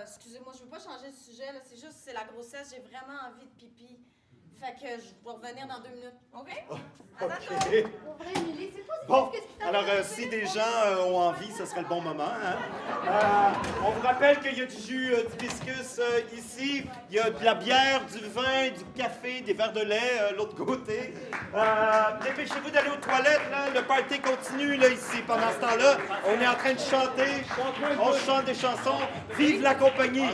Excusez-moi, je veux pas changer de sujet, là. C'est juste, c'est la grossesse, j'ai vraiment envie de pipi. Fait que je vais revenir dans 2 minutes. OK? À tantôt. Pour vrai, Émilie, c'est pas si Bon, qu'est-ce qui alors si des gens ont envie, ce serait le bon moment. Hein? On vous rappelle qu'il y a du jus d'hibiscus ici, il y a de la bière, du vin, du café, des verres de lait l'autre côté. Dépêchez-vous d'aller aux toilettes, là. Le party continue là, ici. Pendant ce temps-là, on est en train de chanter, on chante des chansons. Vive la compagnie!